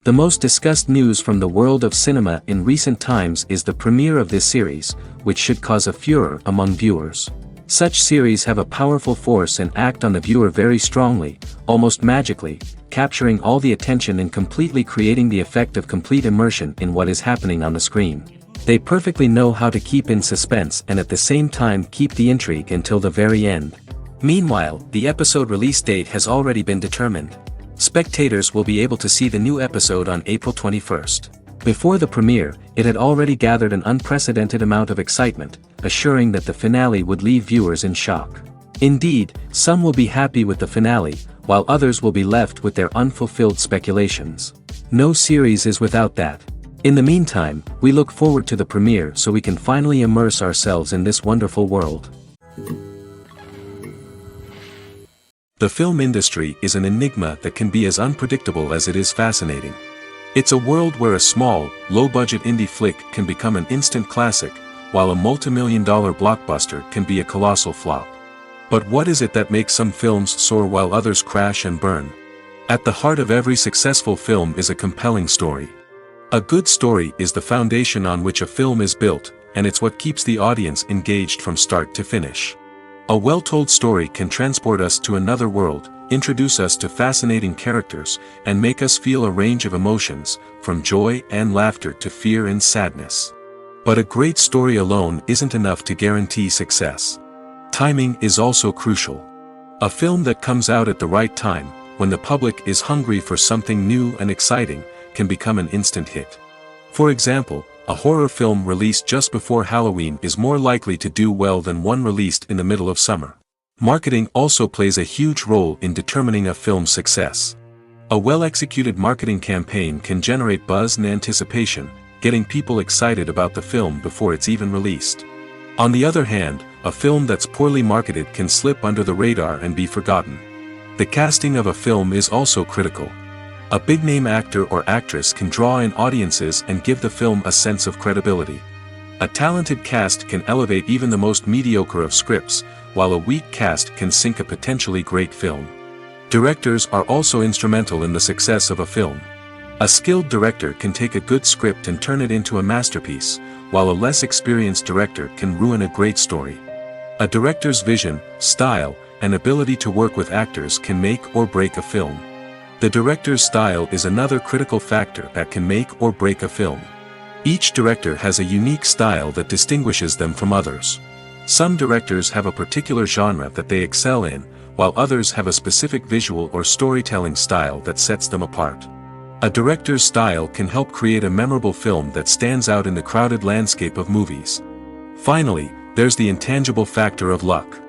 The most discussed news from the world of cinema in recent times is the premiere of this series, which should cause a furor among viewers. Such series have a powerful force and act on the viewer very strongly, almost magically, capturing all the attention and completely creating the effect of complete immersion in what is happening on the screen. They perfectly know how to keep in suspense and at the same time keep the intrigue until the very end. Meanwhile, the episode release date has already been determined. Spectators will be able to see the new episode on April 21st. Before the premiere, it had already gathered an unprecedented amount of excitement, assuring that the finale would leave viewers in shock. Indeed, some will be happy with the finale, while others will be left with their unfulfilled speculations. No series is without that. In the meantime, we look forward to the premiere so we can finally immerse ourselves in this wonderful world. The film industry is an enigma that can be as unpredictable as it is fascinating. It's a world where a small, low-budget indie flick can become an instant classic, while a multi-million-dollar blockbuster can be a colossal flop. But what is it that makes some films soar while others crash and burn? At the heart of every successful film is a compelling story. A good story is the foundation on which a film is built, and it's what keeps the audience engaged from start to finish. A well-told story can transport us to another world, introduce us to fascinating characters, and make us feel a range of emotions, from joy and laughter to fear and sadness. But a great story alone isn't enough to guarantee success. Timing is also crucial. A film that comes out at the right time, when the public is hungry for something new and exciting, can become an instant hit. For example, a horror film released just before Halloween is more likely to do well than one released in the middle of summer. Marketing also plays a huge role in determining a film's success. A well-executed marketing campaign can generate buzz and anticipation, getting people excited about the film before it's even released. On the other hand, a film that's poorly marketed can slip under the radar and be forgotten. The casting of a film is also critical. A big-name actor or actress can draw in audiences and give the film a sense of credibility. A talented cast can elevate even the most mediocre of scripts, while a weak cast can sink a potentially great film. Directors are also instrumental in the success of a film. A skilled director can take a good script and turn it into a masterpiece, while a less experienced director can ruin a great story. A director's vision, style, and ability to work with actors can make or break a film. The director's style is another critical factor that can make or break a film. Each director has a unique style that distinguishes them from others. Some directors have a particular genre that they excel in, while others have a specific visual or storytelling style that sets them apart. A director's style can help create a memorable film that stands out in the crowded landscape of movies. Finally, there's the intangible factor of luck.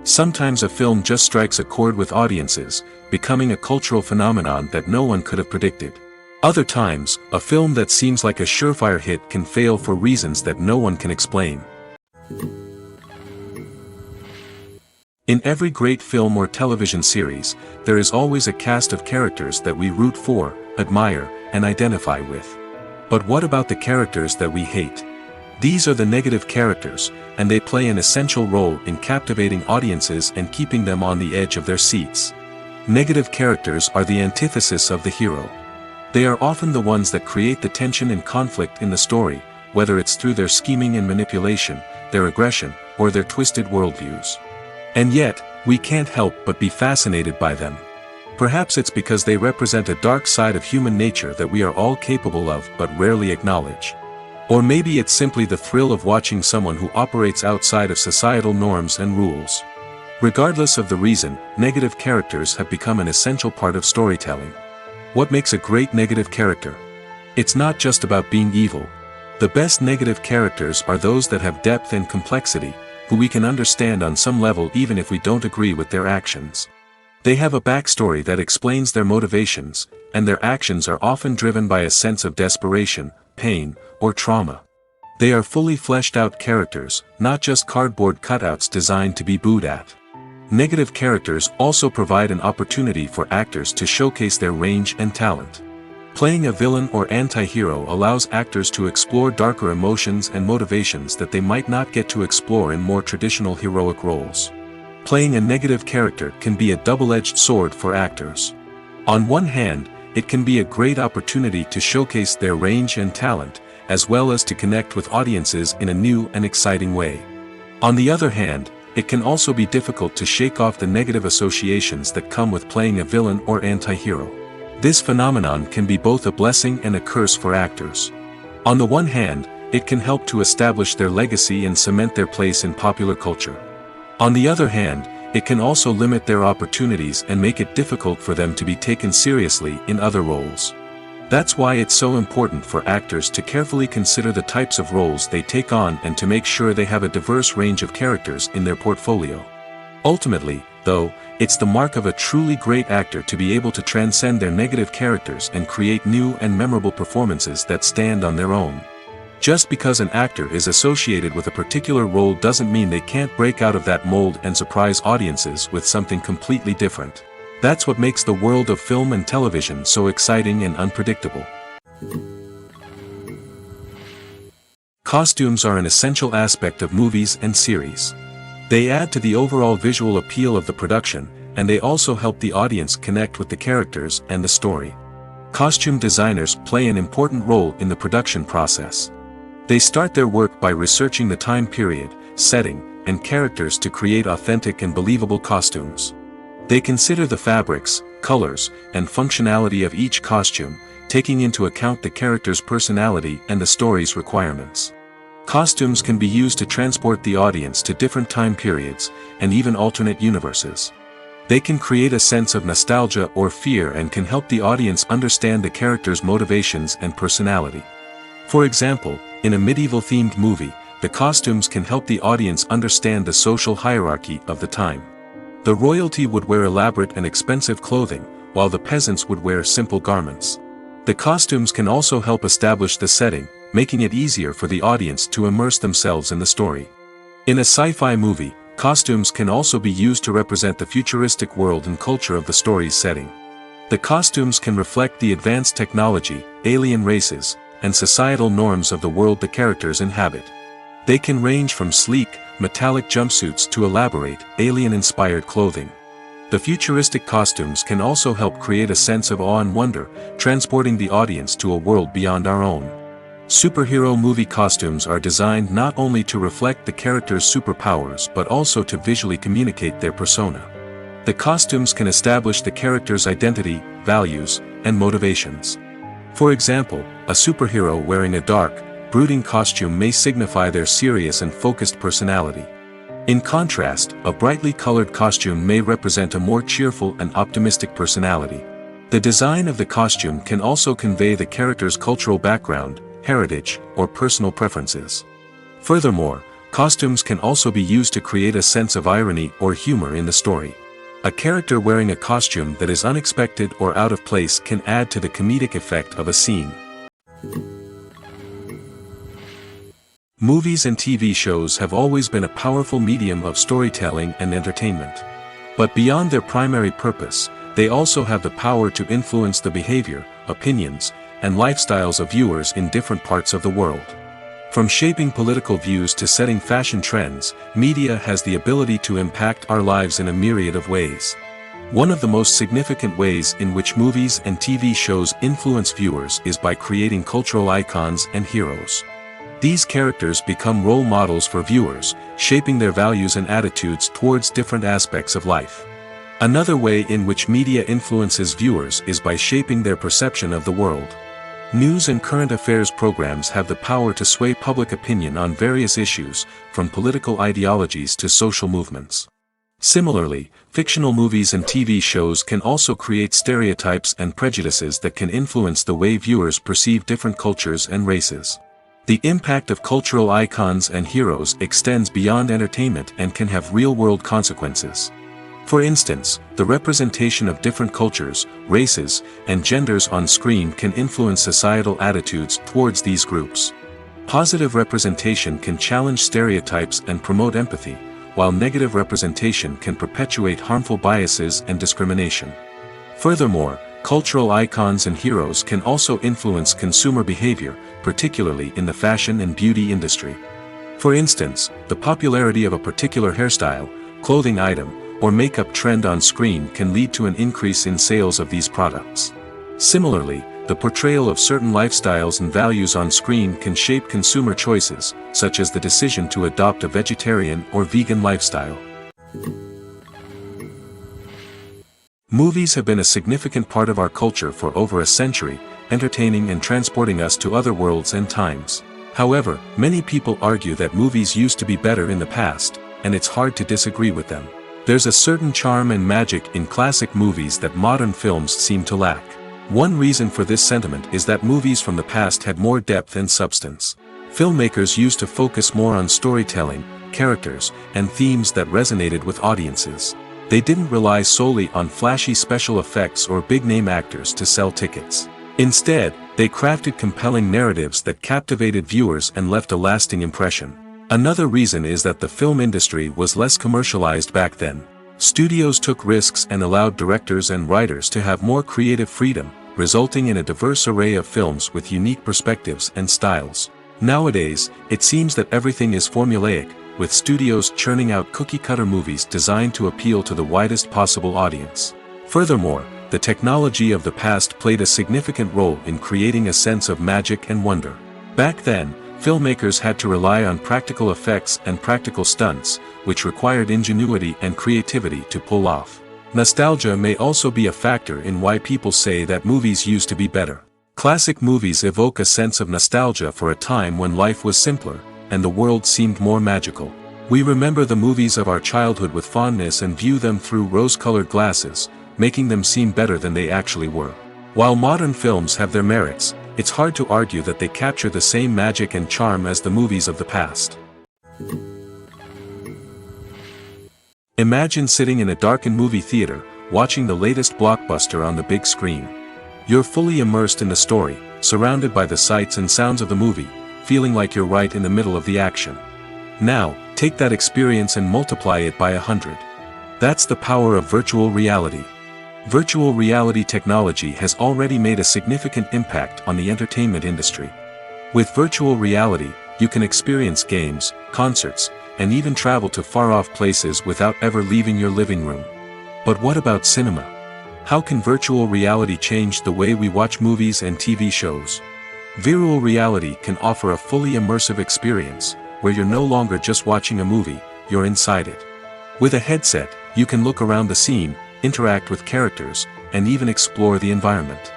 Sometimes a film just strikes a chord with audiences, becoming a cultural phenomenon that no one could have predicted. Other times, a film that seems like a surefire hit can fail for reasons that no one can explain. In every great film or television series, there is always a cast of characters that we root for, admire, and identify with. But what about the characters that we hate? These are the negative characters, and they play an essential role in captivating audiences and keeping them on the edge of their seats. Negative characters are the antithesis of the hero. They are often the ones that create the tension and conflict in the story, whether it's through their scheming and manipulation, their aggression, or their twisted worldviews. And yet, we can't help but be fascinated by them. Perhaps it's because they represent a dark side of human nature that we are all capable of but rarely acknowledge. Or maybe it's simply the thrill of watching someone who operates outside of societal norms and rules. Regardless of the reason, negative characters have become an essential part of storytelling. What makes a great negative character? It's not just about being evil. The best negative characters are those that have depth and complexity, who we can understand on some level even if we don't agree with their actions. They have a backstory that explains their motivations, and their actions are often driven by a sense of desperation, pain, or trauma. They are fully fleshed out characters, not just cardboard cutouts designed to be booed at. Negative characters also provide an opportunity for actors to showcase their range and talent. Playing a villain or anti-hero allows actors to explore darker emotions and motivations that they might not get to explore in more traditional heroic roles. Playing a negative character can be a double-edged sword for actors. On one hand, it can be a great opportunity to showcase their range and talent, as well as to connect with audiences in a new and exciting way. On the other hand, it can also be difficult to shake off the negative associations that come with playing a villain or anti-hero. This phenomenon can be both a blessing and a curse for actors. On the one hand, it can help to establish their legacy and cement their place in popular culture. On the other hand, it can also limit their opportunities and make it difficult for them to be taken seriously in other roles. That's why it's so important for actors to carefully consider the types of roles they take on and to make sure they have a diverse range of characters in their portfolio. Ultimately, though, it's the mark of a truly great actor to be able to transcend their negative characters and create new and memorable performances that stand on their own. Just because an actor is associated with a particular role doesn't mean they can't break out of that mold and surprise audiences with something completely different. That's what makes the world of film and television so exciting and unpredictable. Costumes are an essential aspect of movies and series. They add to the overall visual appeal of the production, and they also help the audience connect with the characters and the story. Costume designers play an important role in the production process. They start their work by researching the time period, setting, and characters to create authentic and believable costumes. They consider the fabrics, colors, and functionality of each costume, taking into account the character's personality and the story's requirements. Costumes can be used to transport the audience to different time periods, and even alternate universes. They can create a sense of nostalgia or fear and can help the audience understand the character's motivations and personality. For example, in a medieval-themed movie, the costumes can help the audience understand the social hierarchy of the time. The royalty would wear elaborate and expensive clothing, while the peasants would wear simple garments. The costumes can also help establish the setting, making it easier for the audience to immerse themselves in the story. In a sci-fi movie, costumes can also be used to represent the futuristic world and culture of the story's setting. The costumes can reflect the advanced technology, alien races, and societal norms of the world the characters inhabit. They can range from sleek, metallic jumpsuits to elaborate, alien-inspired clothing. The futuristic costumes can also help create a sense of awe and wonder, transporting the audience to a world beyond our own. Superhero movie costumes are designed not only to reflect the character's superpowers but also to visually communicate their persona. The costumes can establish the character's identity, values, and motivations. For example, a superhero wearing a dark, brooding costume may signify their serious and focused personality. In contrast, a brightly colored costume may represent a more cheerful and optimistic personality. The design of the costume can also convey the character's cultural background, heritage, or personal preferences. Furthermore, costumes can also be used to create a sense of irony or humor in the story. A character wearing a costume that is unexpected or out of place can add to the comedic effect of a scene. Movies and TV shows have always been a powerful medium of storytelling and entertainment. But beyond their primary purpose, they also have the power to influence the behavior, opinions, and lifestyles of viewers in different parts of the world. From shaping political views to setting fashion trends, media has the ability to impact our lives in a myriad of ways. One of the most significant ways in which movies and TV shows influence viewers is by creating cultural icons and heroes. These characters become role models for viewers, shaping their values and attitudes towards different aspects of life. Another way in which media influences viewers is by shaping their perception of the world. News and current affairs programs have the power to sway public opinion on various issues, from political ideologies to social movements. Similarly, fictional movies and TV shows can also create stereotypes and prejudices that can influence the way viewers perceive different cultures and races. The impact of cultural icons and heroes extends beyond entertainment and can have real-world consequences. For instance, the representation of different cultures, races, and genders on screen can influence societal attitudes towards these groups. Positive representation can challenge stereotypes and promote empathy, while negative representation can perpetuate harmful biases and discrimination. Furthermore, cultural icons and heroes can also influence consumer behavior, particularly in the fashion and beauty industry. For instance, the popularity of a particular hairstyle, clothing item, or makeup trend on screen can lead to an increase in sales of these products. Similarly, the portrayal of certain lifestyles and values on screen can shape consumer choices, such as the decision to adopt a vegetarian or vegan lifestyle. Movies have been a significant part of our culture for over a century, entertaining and transporting us to other worlds and times. However, many people argue that movies used to be better in the past, and it's hard to disagree with them. There's a certain charm and magic in classic movies that modern films seem to lack. One reason for this sentiment is that movies from the past had more depth and substance. Filmmakers used to focus more on storytelling, characters, and themes that resonated with audiences. They didn't rely solely on flashy special effects or big-name actors to sell tickets. Instead, they crafted compelling narratives that captivated viewers and left a lasting impression. Another reason is that the film industry was less commercialized back then. Studios took risks and allowed directors and writers to have more creative freedom, resulting in a diverse array of films with unique perspectives and styles. Nowadays, it seems that everything is formulaic, with studios churning out cookie-cutter movies designed to appeal to the widest possible audience. Furthermore, the technology of the past played a significant role in creating a sense of magic and wonder. Back then, filmmakers had to rely on practical effects and practical stunts, which required ingenuity and creativity to pull off. Nostalgia may also be a factor in why people say that movies used to be better. Classic movies evoke a sense of nostalgia for a time when life was simpler, and the world seemed more magical. We remember the movies of our childhood with fondness and view them through rose-colored glasses, making them seem better than they actually were. While modern films have their merits, it's hard to argue that they capture the same magic and charm as the movies of the past. Imagine sitting in a darkened movie theater, watching the latest blockbuster on the big screen. You're fully immersed in the story, surrounded by the sights and sounds of the movie, feeling like you're right in the middle of the action. Now, take that experience and multiply it by 100. That's the power of virtual reality. Virtual reality technology has already made a significant impact on the entertainment industry. With virtual reality, you can experience games, concerts, and even travel to far-off places without ever leaving your living room. But what about cinema? How can virtual reality change the way we watch movies and TV shows? Virtual reality can offer a fully immersive experience, where you're no longer just watching a movie, you're inside it. With a headset, you can look around the scene, interact with characters, and even explore the environment.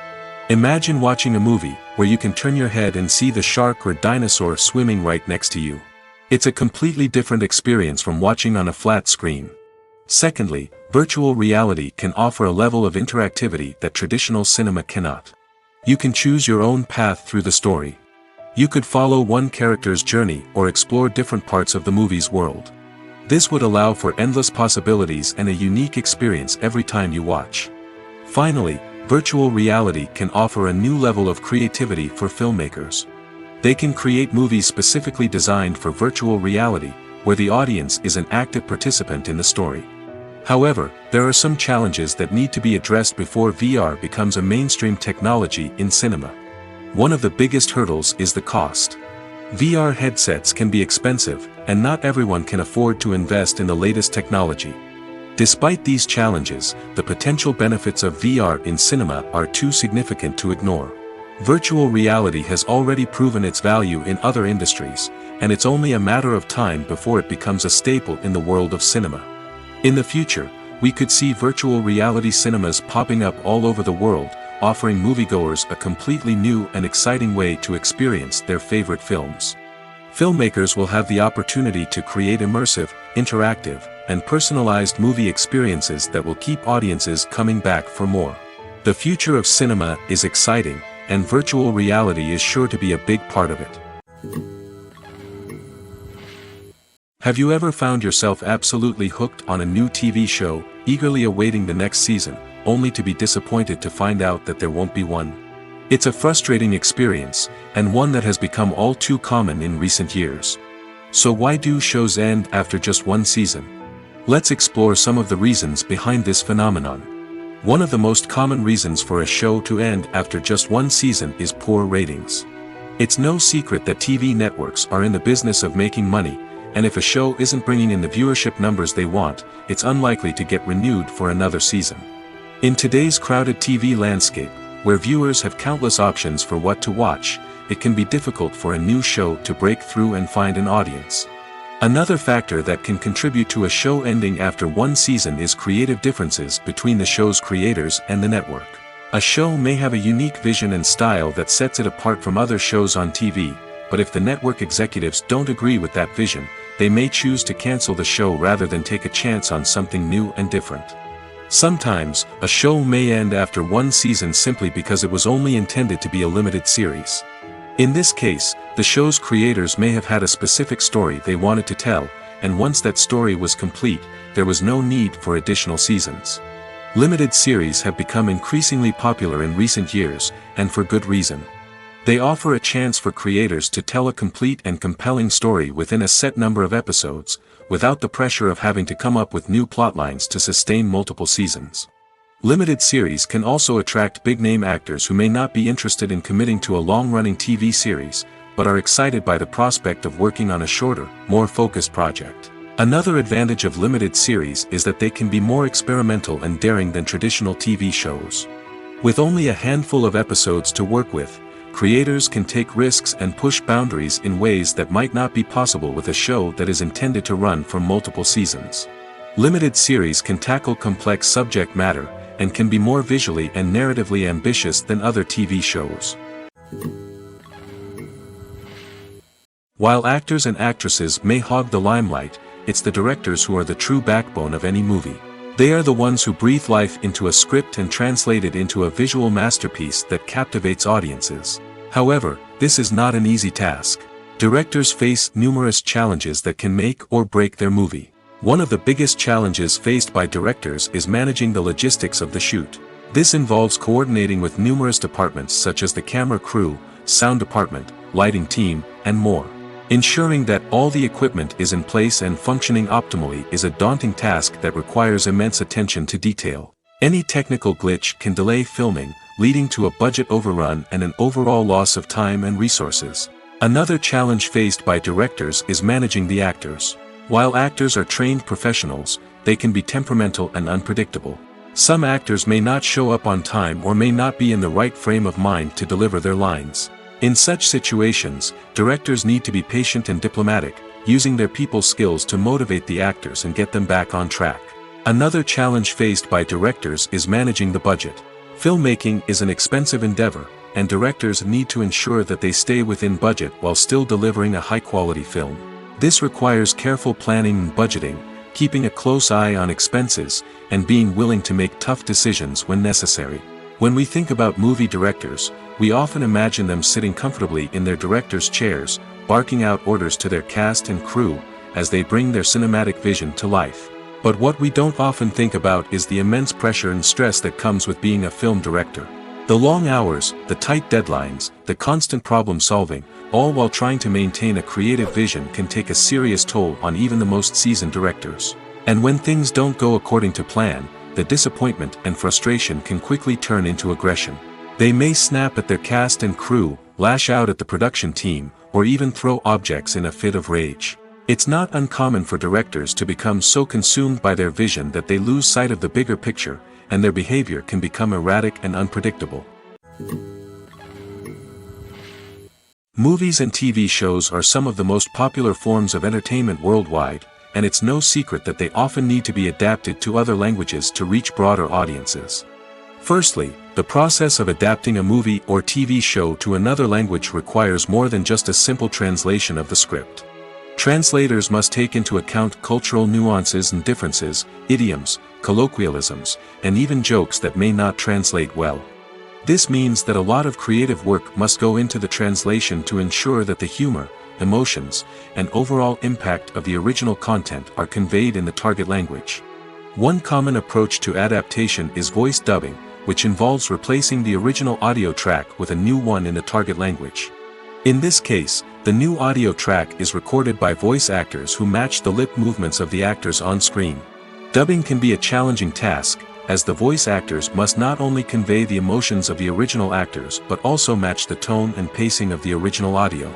Imagine watching a movie where you can turn your head and see the shark or dinosaur swimming right next to you. It's a completely different experience from watching on a flat screen. Secondly, virtual reality can offer a level of interactivity that traditional cinema cannot. You can choose your own path through the story. You could follow one character's journey or explore different parts of the movie's world. This would allow for endless possibilities and a unique experience every time you watch. Finally, virtual reality can offer a new level of creativity for filmmakers. They can create movies specifically designed for virtual reality, where the audience is an active participant in the story. However, there are some challenges that need to be addressed before VR becomes a mainstream technology in cinema. One of the biggest hurdles is the cost. VR headsets can be expensive, and not everyone can afford to invest in the latest technology. Despite these challenges, the potential benefits of VR in cinema are too significant to ignore. Virtual reality has already proven its value in other industries, and it's only a matter of time before it becomes a staple in the world of cinema. In the future, we could see virtual reality cinemas popping up all over the world, offering moviegoers a completely new and exciting way to experience their favorite films. Filmmakers will have the opportunity to create immersive, interactive, and personalized movie experiences that will keep audiences coming back for more. The future of cinema is exciting, and virtual reality is sure to be a big part of it. Have you ever found yourself absolutely hooked on a new TV show, eagerly awaiting the next season, only to be disappointed to find out that there won't be one? It's a frustrating experience, and one that has become all too common in recent years. So why do shows end after just one season? Let's explore some of the reasons behind this phenomenon. One of the most common reasons for a show to end after just one season is poor ratings. It's no secret that TV networks are in the business of making money, and if a show isn't bringing in the viewership numbers they want, it's unlikely to get renewed for another season. In today's crowded TV landscape, Where viewers have countless options for what to watch, it can be difficult for a new show to break through and find an audience. Another factor that can contribute to a show ending after one season is creative differences between the show's creators and the network. A show may have a unique vision and style that sets it apart from other shows on TV, but if the network executives don't agree with that vision, they may choose to cancel the show rather than take a chance on something new and different. Sometimes, a show may end after one season simply because it was only intended to be a limited series. In this case, the show's creators may have had a specific story they wanted to tell, and once that story was complete, there was no need for additional seasons. Limited series have become increasingly popular in recent years, and for good reason. They offer a chance for creators to tell a complete and compelling story within a set number of episodes, without the pressure of having to come up with new plotlines to sustain multiple seasons. Limited series can also attract big-name actors who may not be interested in committing to a long-running TV series, but are excited by the prospect of working on a shorter, more focused project. Another advantage of limited series is that they can be more experimental and daring than traditional TV shows. With only a handful of episodes to work with, creators can take risks and push boundaries in ways that might not be possible with a show that is intended to run for multiple seasons. Limited series can tackle complex subject matter, and can be more visually and narratively ambitious than other TV shows. While actors and actresses may hog the limelight, it's the directors who are the true backbone of any movie. They are the ones who breathe life into a script and translate it into a visual masterpiece that captivates audiences. However, this is not an easy task. Directors face numerous challenges that can make or break their movie. One of the biggest challenges faced by directors is managing the logistics of the shoot. This involves coordinating with numerous departments such as the camera crew, sound department, lighting team, and more. Ensuring that all the equipment is in place and functioning optimally is a daunting task that requires immense attention to detail. Any technical glitch can delay filming, leading to a budget overrun and an overall loss of time and resources. Another challenge faced by directors is managing the actors. While actors are trained professionals, they can be temperamental and unpredictable. Some actors may not show up on time or may not be in the right frame of mind to deliver their lines. In such situations, directors need to be patient and diplomatic, using their people skills to motivate the actors and get them back on track. Another challenge faced by directors is managing the budget. Filmmaking is an expensive endeavor, and directors need to ensure that they stay within budget while still delivering a high-quality film. This requires careful planning and budgeting, keeping a close eye on expenses, and being willing to make tough decisions when necessary. When we think about movie directors, we often imagine them sitting comfortably in their director's chairs, barking out orders to their cast and crew, as they bring their cinematic vision to life. But what we don't often think about is the immense pressure and stress that comes with being a film director. The long hours, the tight deadlines, the constant problem solving, all while trying to maintain a creative vision can take a serious toll on even the most seasoned directors. And when things don't go according to plan, the disappointment and frustration can quickly turn into aggression. They may snap at their cast and crew, lash out at the production team, or even throw objects in a fit of rage. It's not uncommon for directors to become so consumed by their vision that they lose sight of the bigger picture, and their behavior can become erratic and unpredictable. Movies and TV shows are some of the most popular forms of entertainment worldwide, and it's no secret that they often need to be adapted to other languages to reach broader audiences. Firstly, the process of adapting a movie or TV show to another language requires more than just a simple translation of the script. Translators must take into account cultural nuances and differences, idioms, colloquialisms, and even jokes that may not translate well. This means that a lot of creative work must go into the translation to ensure that the humor, emotions, and overall impact of the original content are conveyed in the target language. One common approach to adaptation is voice dubbing, which involves replacing the original audio track with a new one in the target language. In this case, the new audio track is recorded by voice actors who match the lip movements of the actors on screen. Dubbing can be a challenging task, as the voice actors must not only convey the emotions of the original actors but also match the tone and pacing of the original audio.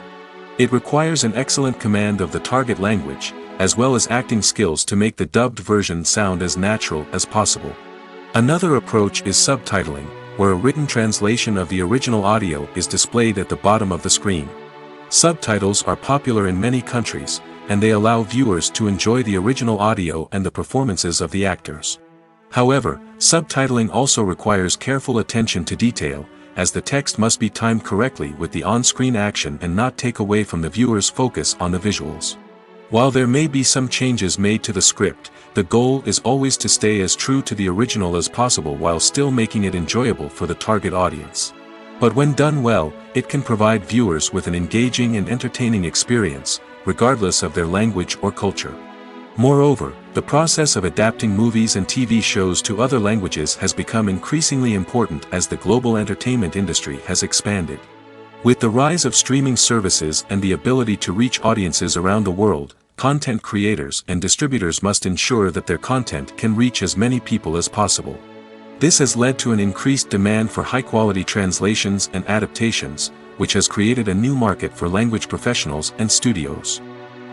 It requires an excellent command of the target language, as well as acting skills to make the dubbed version sound as natural as possible. Another approach is subtitling, where a written translation of the original audio is displayed at the bottom of the screen. Subtitles are popular in many countries, and they allow viewers to enjoy the original audio and the performances of the actors. However, subtitling also requires careful attention to detail, as the text must be timed correctly with the on-screen action and not take away from the viewer's focus on the visuals. While there may be some changes made to the script, the goal is always to stay as true to the original as possible while still making it enjoyable for the target audience. But when done well, it can provide viewers with an engaging and entertaining experience, regardless of their language or culture. Moreover, the process of adapting movies and TV shows to other languages has become increasingly important as the global entertainment industry has expanded. With the rise of streaming services and the ability to reach audiences around the world, content creators and distributors must ensure that their content can reach as many people as possible. This has led to an increased demand for high-quality translations and adaptations, which has created a new market for language professionals and studios.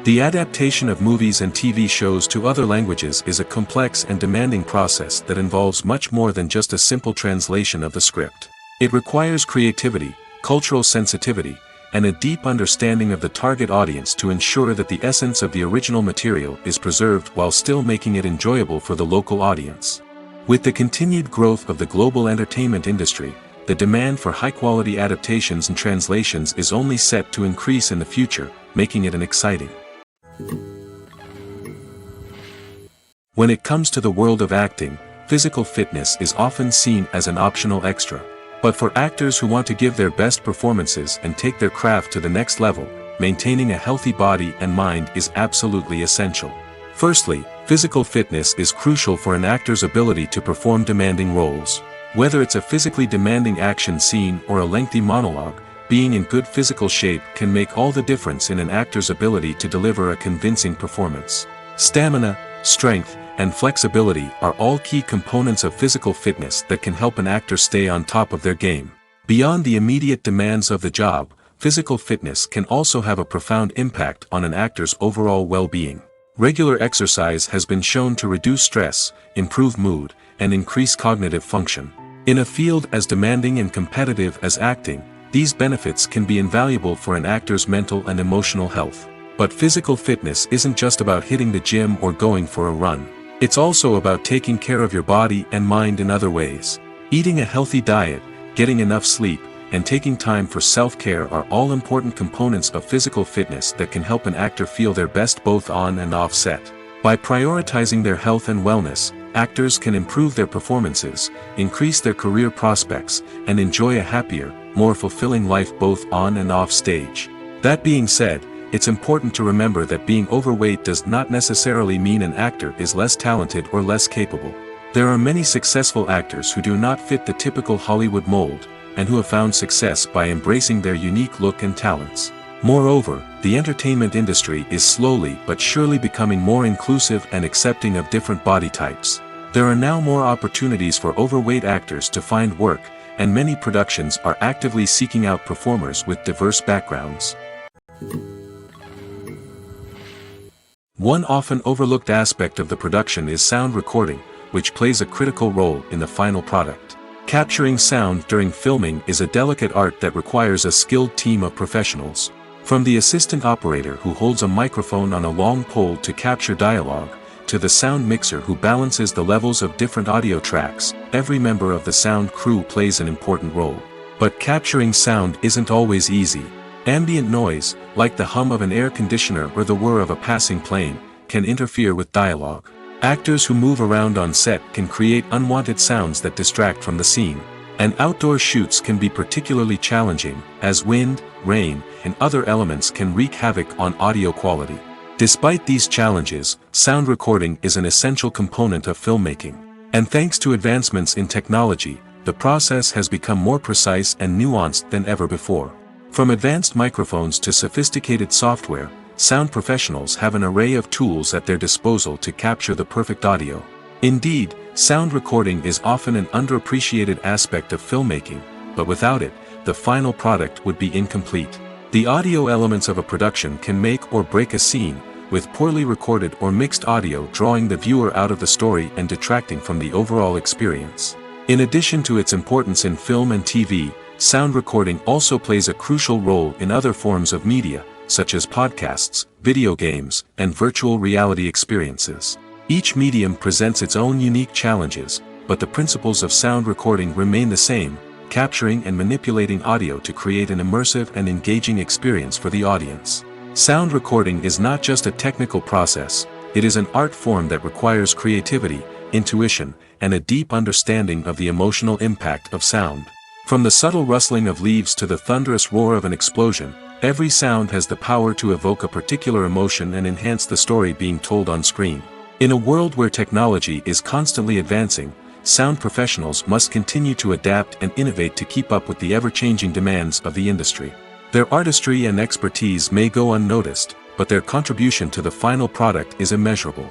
The adaptation of movies and TV shows to other languages is a complex and demanding process that involves much more than just a simple translation of the script. It requires creativity, cultural sensitivity, and a deep understanding of the target audience to ensure that the essence of the original material is preserved while still making it enjoyable for the local audience. With the continued growth of the global entertainment industry, the demand for high-quality adaptations and translations is only set to increase in the future, making it exciting. When it comes to the world of acting, physical fitness is often seen as an optional extra. But for actors who want to give their best performances and take their craft to the next level, maintaining a healthy body and mind is absolutely essential. Firstly, physical fitness is crucial for an actor's ability to perform demanding roles. Whether it's a physically demanding action scene or a lengthy monologue, being in good physical shape can make all the difference in an actor's ability to deliver a convincing performance. Stamina, strength, and flexibility are all key components of physical fitness that can help an actor stay on top of their game. Beyond the immediate demands of the job, physical fitness can also have a profound impact on an actor's overall well-being. Regular exercise has been shown to reduce stress, improve mood, and increase cognitive function. In a field as demanding and competitive as acting, these benefits can be invaluable for an actor's mental and emotional health. But physical fitness isn't just about hitting the gym or going for a run. It's also about taking care of your body and mind in other ways. Eating a healthy diet, getting enough sleep, and taking time for self-care are all important components of physical fitness that can help an actor feel their best both on and off set. By prioritizing their health and wellness, actors can improve their performances, increase their career prospects, and enjoy a happier, more fulfilling life both on and off stage. That being said, it's important to remember that being overweight does not necessarily mean an actor is less talented or less capable. There are many successful actors who do not fit the typical Hollywood mold, and who have found success by embracing their unique look and talents. Moreover, the entertainment industry is slowly but surely becoming more inclusive and accepting of different body types. There are now more opportunities for overweight actors to find work, and many productions are actively seeking out performers with diverse backgrounds. One often overlooked aspect of the production is sound recording, which plays a critical role in the final product. Capturing sound during filming is a delicate art that requires a skilled team of professionals. From the assistant operator who holds a microphone on a long pole to capture dialogue, to the sound mixer who balances the levels of different audio tracks, every member of the sound crew plays an important role. But capturing sound isn't always easy. Ambient noise, like the hum of an air conditioner or the whir of a passing plane, can interfere with dialogue. Actors who move around on set can create unwanted sounds that distract from the scene. And outdoor shoots can be particularly challenging, as wind, rain, and other elements can wreak havoc on audio quality. Despite these challenges, sound recording is an essential component of filmmaking. And thanks to advancements in technology, the process has become more precise and nuanced than ever before. From advanced microphones to sophisticated software, sound professionals have an array of tools at their disposal to capture the perfect audio. Indeed, sound recording is often an underappreciated aspect of filmmaking, but without it, the final product would be incomplete. The audio elements of a production can make or break a scene, with poorly recorded or mixed audio drawing the viewer out of the story and detracting from the overall experience. In addition to its importance in film and TV, sound recording also plays a crucial role in other forms of media, such as podcasts, video games, and virtual reality experiences. Each medium presents its own unique challenges, but the principles of sound recording remain the same, capturing and manipulating audio to create an immersive and engaging experience for the audience. Sound recording is not just a technical process, it is an art form that requires creativity, intuition, and a deep understanding of the emotional impact of sound. From the subtle rustling of leaves to the thunderous roar of an explosion, every sound has the power to evoke a particular emotion and enhance the story being told on screen. In a world where technology is constantly advancing, sound professionals must continue to adapt and innovate to keep up with the ever-changing demands of the industry. Their artistry and expertise may go unnoticed, but their contribution to the final product is immeasurable.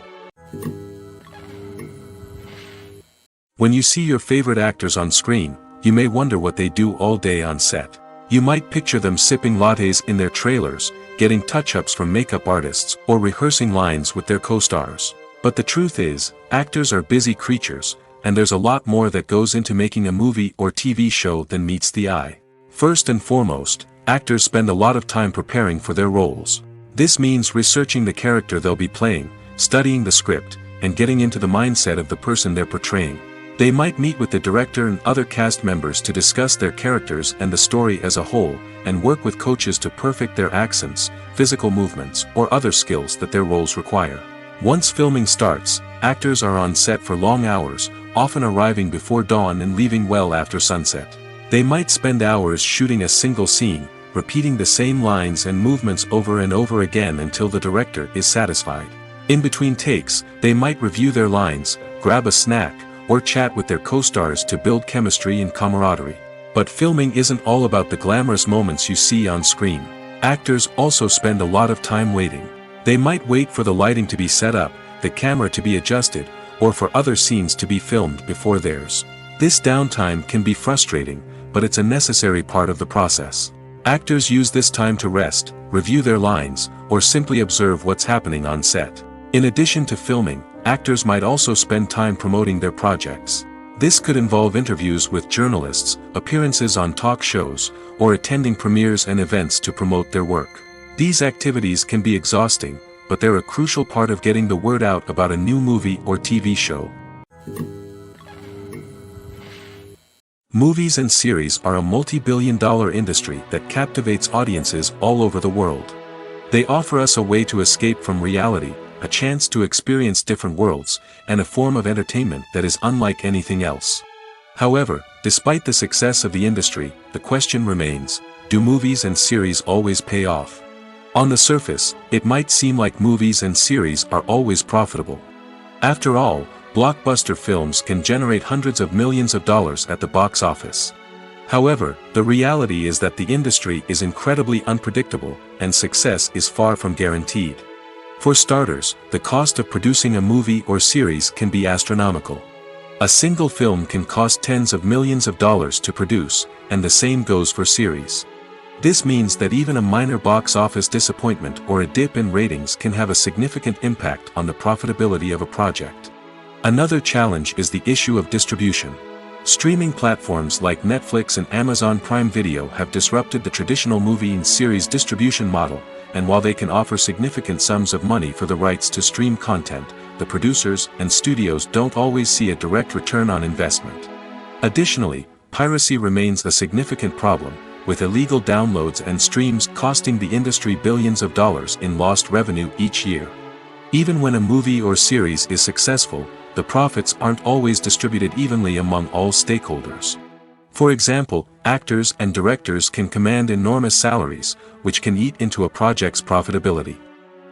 When you see your favorite actors on screen, you may wonder what they do all day on set. You might picture them sipping lattes in their trailers, getting touch-ups from makeup artists, or rehearsing lines with their co-stars. But the truth is, actors are busy creatures, and there's a lot more that goes into making a movie or TV show than meets the eye. First and foremost, actors spend a lot of time preparing for their roles. This means researching the character they'll be playing, studying the script, and getting into the mindset of the person they're portraying. They might meet with the director and other cast members to discuss their characters and the story as a whole, and work with coaches to perfect their accents, physical movements, or other skills that their roles require. Once filming starts, actors are on set for long hours, often arriving before dawn and leaving well after sunset. They might spend hours shooting a single scene, repeating the same lines and movements over and over again until the director is satisfied. In between takes, they might review their lines, grab a snack, or chat with their co-stars to build chemistry and camaraderie. But filming isn't all about the glamorous moments you see on screen. Actors also spend a lot of time waiting. They might wait for the lighting to be set up, the camera to be adjusted, or for other scenes to be filmed before theirs. This downtime can be frustrating, but it's a necessary part of the process. Actors use this time to rest, review their lines, or simply observe what's happening on set. In addition to filming, actors might also spend time promoting their projects. This could involve interviews with journalists, appearances on talk shows, or attending premieres and events to promote their work. These activities can be exhausting, but they're a crucial part of getting the word out about a new movie or TV show. Movies and series are a multi-billion-dollar industry that captivates audiences all over the world. They offer us a way to escape from reality, a chance to experience different worlds, and a form of entertainment that is unlike anything else. However, despite the success of the industry, the question remains, do movies and series always pay off? On the surface, it might seem like movies and series are always profitable. After all, blockbuster films can generate hundreds of millions of dollars at the box office. However, the reality is that the industry is incredibly unpredictable, and success is far from guaranteed. For starters, the cost of producing a movie or series can be astronomical. A single film can cost tens of millions of dollars to produce, and the same goes for series. This means that even a minor box office disappointment or a dip in ratings can have a significant impact on the profitability of a project. Another challenge is the issue of distribution. Streaming platforms like Netflix and Amazon Prime Video have disrupted the traditional movie and series distribution model, and while they can offer significant sums of money for the rights to stream content, the producers and studios don't always see a direct return on investment. Additionally, piracy remains a significant problem, with illegal downloads and streams costing the industry billions of dollars in lost revenue each year. Even when a movie or series is successful, the profits aren't always distributed evenly among all stakeholders. For example, actors and directors can command enormous salaries, which can eat into a project's profitability.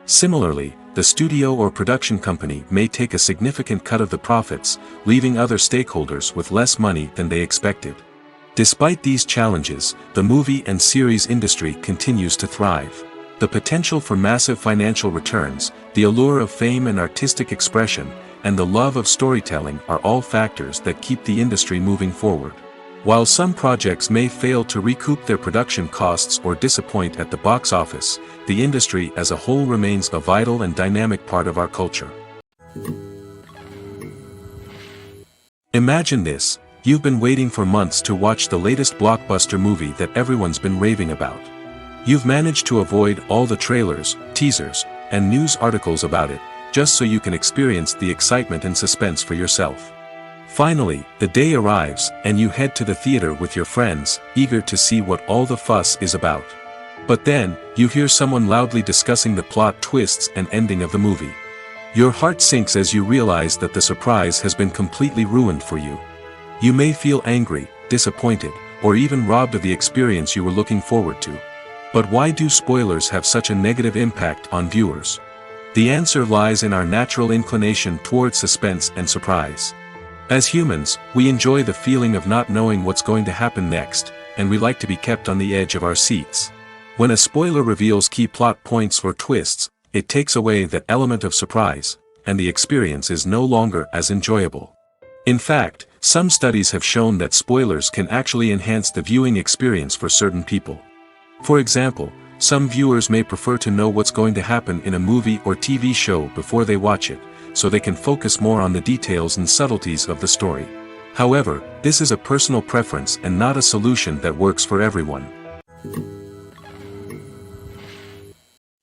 Similarly, the studio or production company may take a significant cut of the profits, leaving other stakeholders with less money than they expected. Despite these challenges, the movie and series industry continues to thrive. The potential for massive financial returns, the allure of fame and artistic expression, and the love of storytelling are all factors that keep the industry moving forward. While some projects may fail to recoup their production costs or disappoint at the box office, the industry as a whole remains a vital and dynamic part of our culture. Imagine this. You've been waiting for months to watch the latest blockbuster movie that everyone's been raving about. You've managed to avoid all the trailers, teasers, and news articles about it, just so you can experience the excitement and suspense for yourself. Finally, the day arrives, and you head to the theater with your friends, eager to see what all the fuss is about. But then, you hear someone loudly discussing the plot twists and ending of the movie. Your heart sinks as you realize that the surprise has been completely ruined for you. You may feel angry, disappointed, or even robbed of the experience you were looking forward to. But why do spoilers have such a negative impact on viewers? The answer lies in our natural inclination towards suspense and surprise. As humans, we enjoy the feeling of not knowing what's going to happen next, and we like to be kept on the edge of our seats. When a spoiler reveals key plot points or twists, it takes away that element of surprise, and the experience is no longer as enjoyable. In fact, some studies have shown that spoilers can actually enhance the viewing experience for certain people. For example, some viewers may prefer to know what's going to happen in a movie or TV show before they watch it, so they can focus more on the details and subtleties of the story. However, this is a personal preference and not a solution that works for everyone.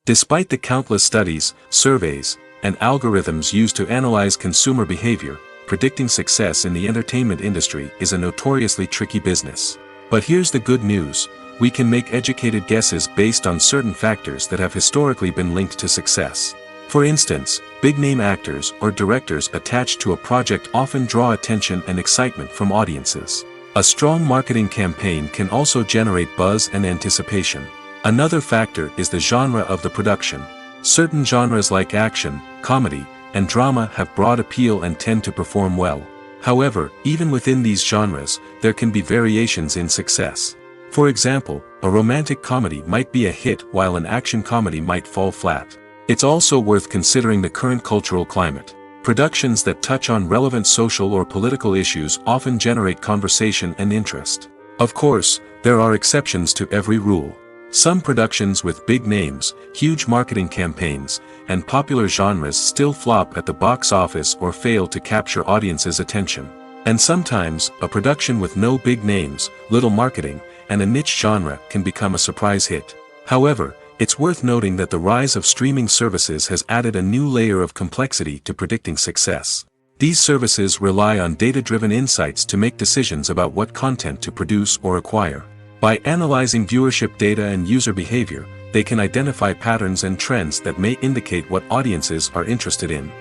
Despite the countless studies, surveys, and algorithms used to analyze consumer behavior, predicting success in the entertainment industry is a notoriously tricky business. But here's the good news: we can make educated guesses based on certain factors that have historically been linked to success. For instance, big-name actors or directors attached to a project often draw attention and excitement from audiences. A strong marketing campaign can also generate buzz and anticipation. Another factor is the genre of the production. Certain genres like action, comedy, and drama have broad appeal and tend to perform well. However, even within these genres, there can be variations in success. For example, a romantic comedy might be a hit while an action comedy might fall flat. It's also worth considering the current cultural climate. Productions that touch on relevant social or political issues often generate conversation and interest. Of course, there are exceptions to every rule. Some productions with big names, huge marketing campaigns, and popular genres still flop at the box office or fail to capture audiences' attention. And sometimes, a production with no big names, little marketing, and a niche genre can become a surprise hit. However, it's worth noting that the rise of streaming services has added a new layer of complexity to predicting success. These services rely on data-driven insights to make decisions about what content to produce or acquire. By analyzing viewership data and user behavior, they can identify patterns and trends that may indicate what audiences are interested in.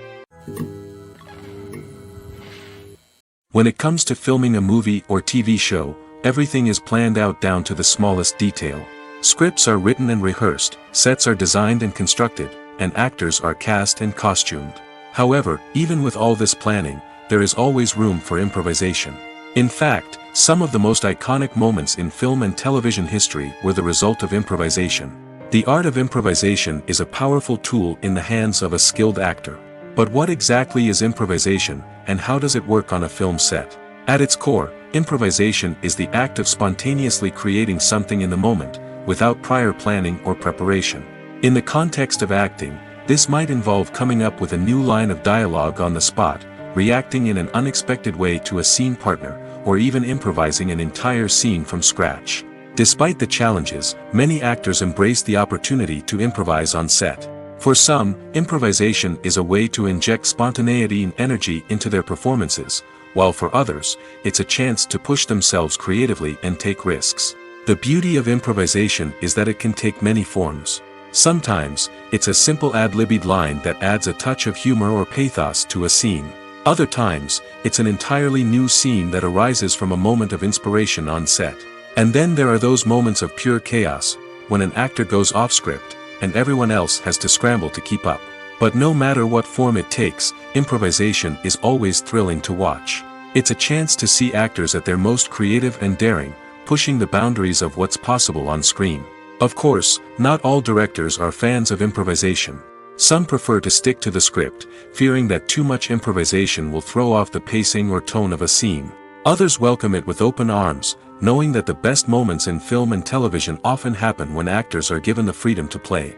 When it comes to filming a movie or TV show, everything is planned out down to the smallest detail. Scripts are written and rehearsed, sets are designed and constructed, and actors are cast and costumed. However, even with all this planning, there is always room for improvisation. In fact, some of the most iconic moments in film and television history were the result of improvisation. The art of improvisation is a powerful tool in the hands of a skilled actor. But what exactly is improvisation, and how does it work on a film set? At its core, improvisation is the act of spontaneously creating something in the moment, without prior planning or preparation. In the context of acting, this might involve coming up with a new line of dialogue on the spot, reacting in an unexpected way to a scene partner, or even improvising an entire scene from scratch. Despite the challenges, many actors embrace the opportunity to improvise on set. For some, improvisation is a way to inject spontaneity and energy into their performances, while for others, it's a chance to push themselves creatively and take risks. The beauty of improvisation is that it can take many forms. Sometimes, it's a simple ad-libbed line that adds a touch of humor or pathos to a scene. Other times, it's an entirely new scene that arises from a moment of inspiration on set. And then there are those moments of pure chaos, when an actor goes off script, and everyone else has to scramble to keep up. But no matter what form it takes, improvisation is always thrilling to watch. It's a chance to see actors at their most creative and daring, pushing the boundaries of what's possible on screen. Of course, not all directors are fans of improvisation. Some prefer to stick to the script, fearing that too much improvisation will throw off the pacing or tone of a scene. Others welcome it with open arms, knowing that the best moments in film and television often happen when actors are given the freedom to play.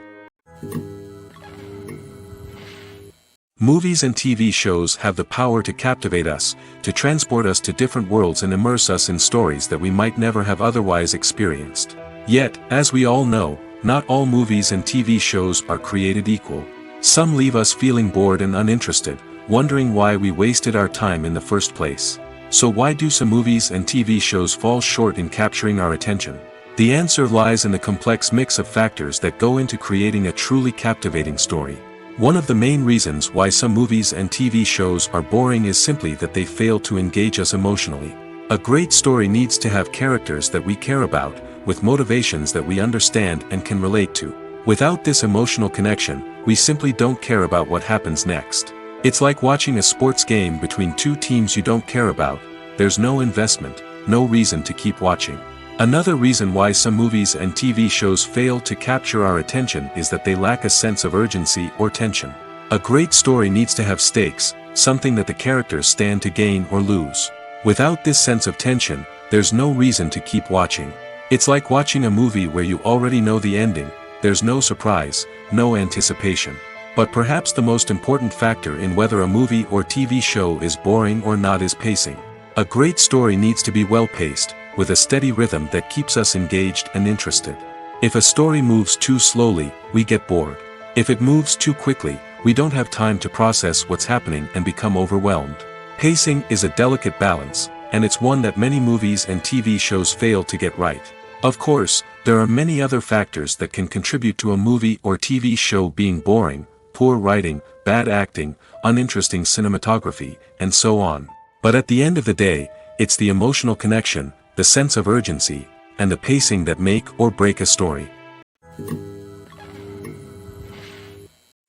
Movies and TV shows have the power to captivate us, to transport us to different worlds and immerse us in stories that we might never have otherwise experienced. Yet, as we all know, not all movies and TV shows are created equal. Some leave us feeling bored and uninterested, wondering why we wasted our time in the first place. So why do some movies and TV shows fall short in capturing our attention? The answer lies in the complex mix of factors that go into creating a truly captivating story. One of the main reasons why some movies and TV shows are boring is simply that they fail to engage us emotionally. A great story needs to have characters that we care about, with motivations that we understand and can relate to. Without this emotional connection, we simply don't care about what happens next. It's like watching a sports game between two teams you don't care about. There's no investment, no reason to keep watching. Another reason why some movies and TV shows fail to capture our attention is that they lack a sense of urgency or tension. A great story needs to have stakes, something that the characters stand to gain or lose. Without this sense of tension, there's no reason to keep watching. It's like watching a movie where you already know the ending, there's no surprise, no anticipation. But perhaps the most important factor in whether a movie or TV show is boring or not is pacing. A great story needs to be well-paced, with a steady rhythm that keeps us engaged and interested. If a story moves too slowly, we get bored. If it moves too quickly, we don't have time to process what's happening and become overwhelmed. Pacing is a delicate balance, and it's one that many movies and TV shows fail to get right. Of course, there are many other factors that can contribute to a movie or TV show being boring: poor writing, bad acting, uninteresting cinematography, and so on. But at the end of the day, it's the emotional connection, the sense of urgency, and the pacing that make or break a story.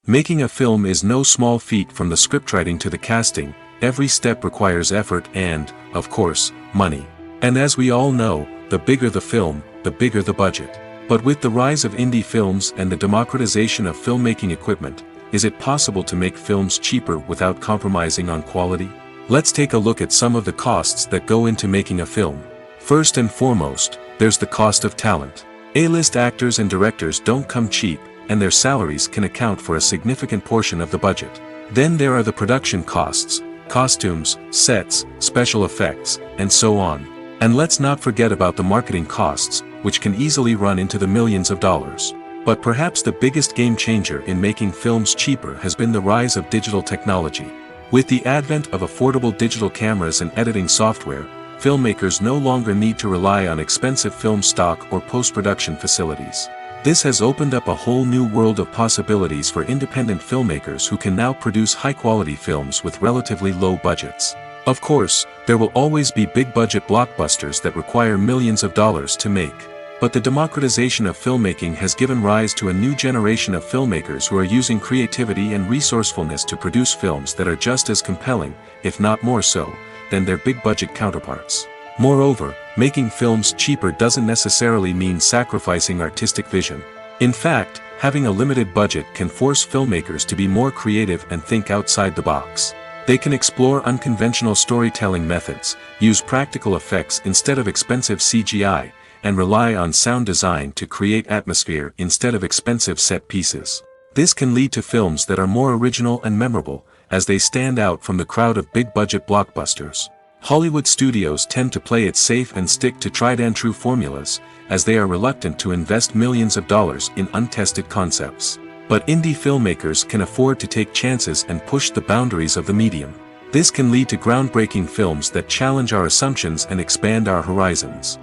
Making a film is no small feat. From the scriptwriting to the casting, every step requires effort and, of course, money. And as we all know, the bigger the film, the bigger the budget. But with the rise of indie films and the democratization of filmmaking equipment, is it possible to make films cheaper without compromising on quality? Let's take a look at some of the costs that go into making a film. First and foremost, there's the cost of talent. A-list actors and directors don't come cheap, and their salaries can account for a significant portion of the budget. Then there are the production costs, costumes, sets, special effects, and so on. And let's not forget about the marketing costs, which can easily run into the millions of dollars. But perhaps the biggest game changer in making films cheaper has been the rise of digital technology. With the advent of affordable digital cameras and editing software, filmmakers no longer need to rely on expensive film stock or post-production facilities. This has opened up a whole new world of possibilities for independent filmmakers who can now produce high-quality films with relatively low budgets. Of course, there will always be big-budget blockbusters that require millions of dollars to make. But the democratization of filmmaking has given rise to a new generation of filmmakers who are using creativity and resourcefulness to produce films that are just as compelling, if not more so, than their big-budget counterparts. Moreover, making films cheaper doesn't necessarily mean sacrificing artistic vision. In fact, having a limited budget can force filmmakers to be more creative and think outside the box. They can explore unconventional storytelling methods, use practical effects instead of expensive CGI, and rely on sound design to create atmosphere instead of expensive set pieces. This can lead to films that are more original and memorable, as they stand out from the crowd of big-budget blockbusters. Hollywood studios tend to play it safe and stick to tried-and-true formulas, as they are reluctant to invest millions of dollars in untested concepts. But indie filmmakers can afford to take chances and push the boundaries of the medium. This can lead to groundbreaking films that challenge our assumptions and expand our horizons.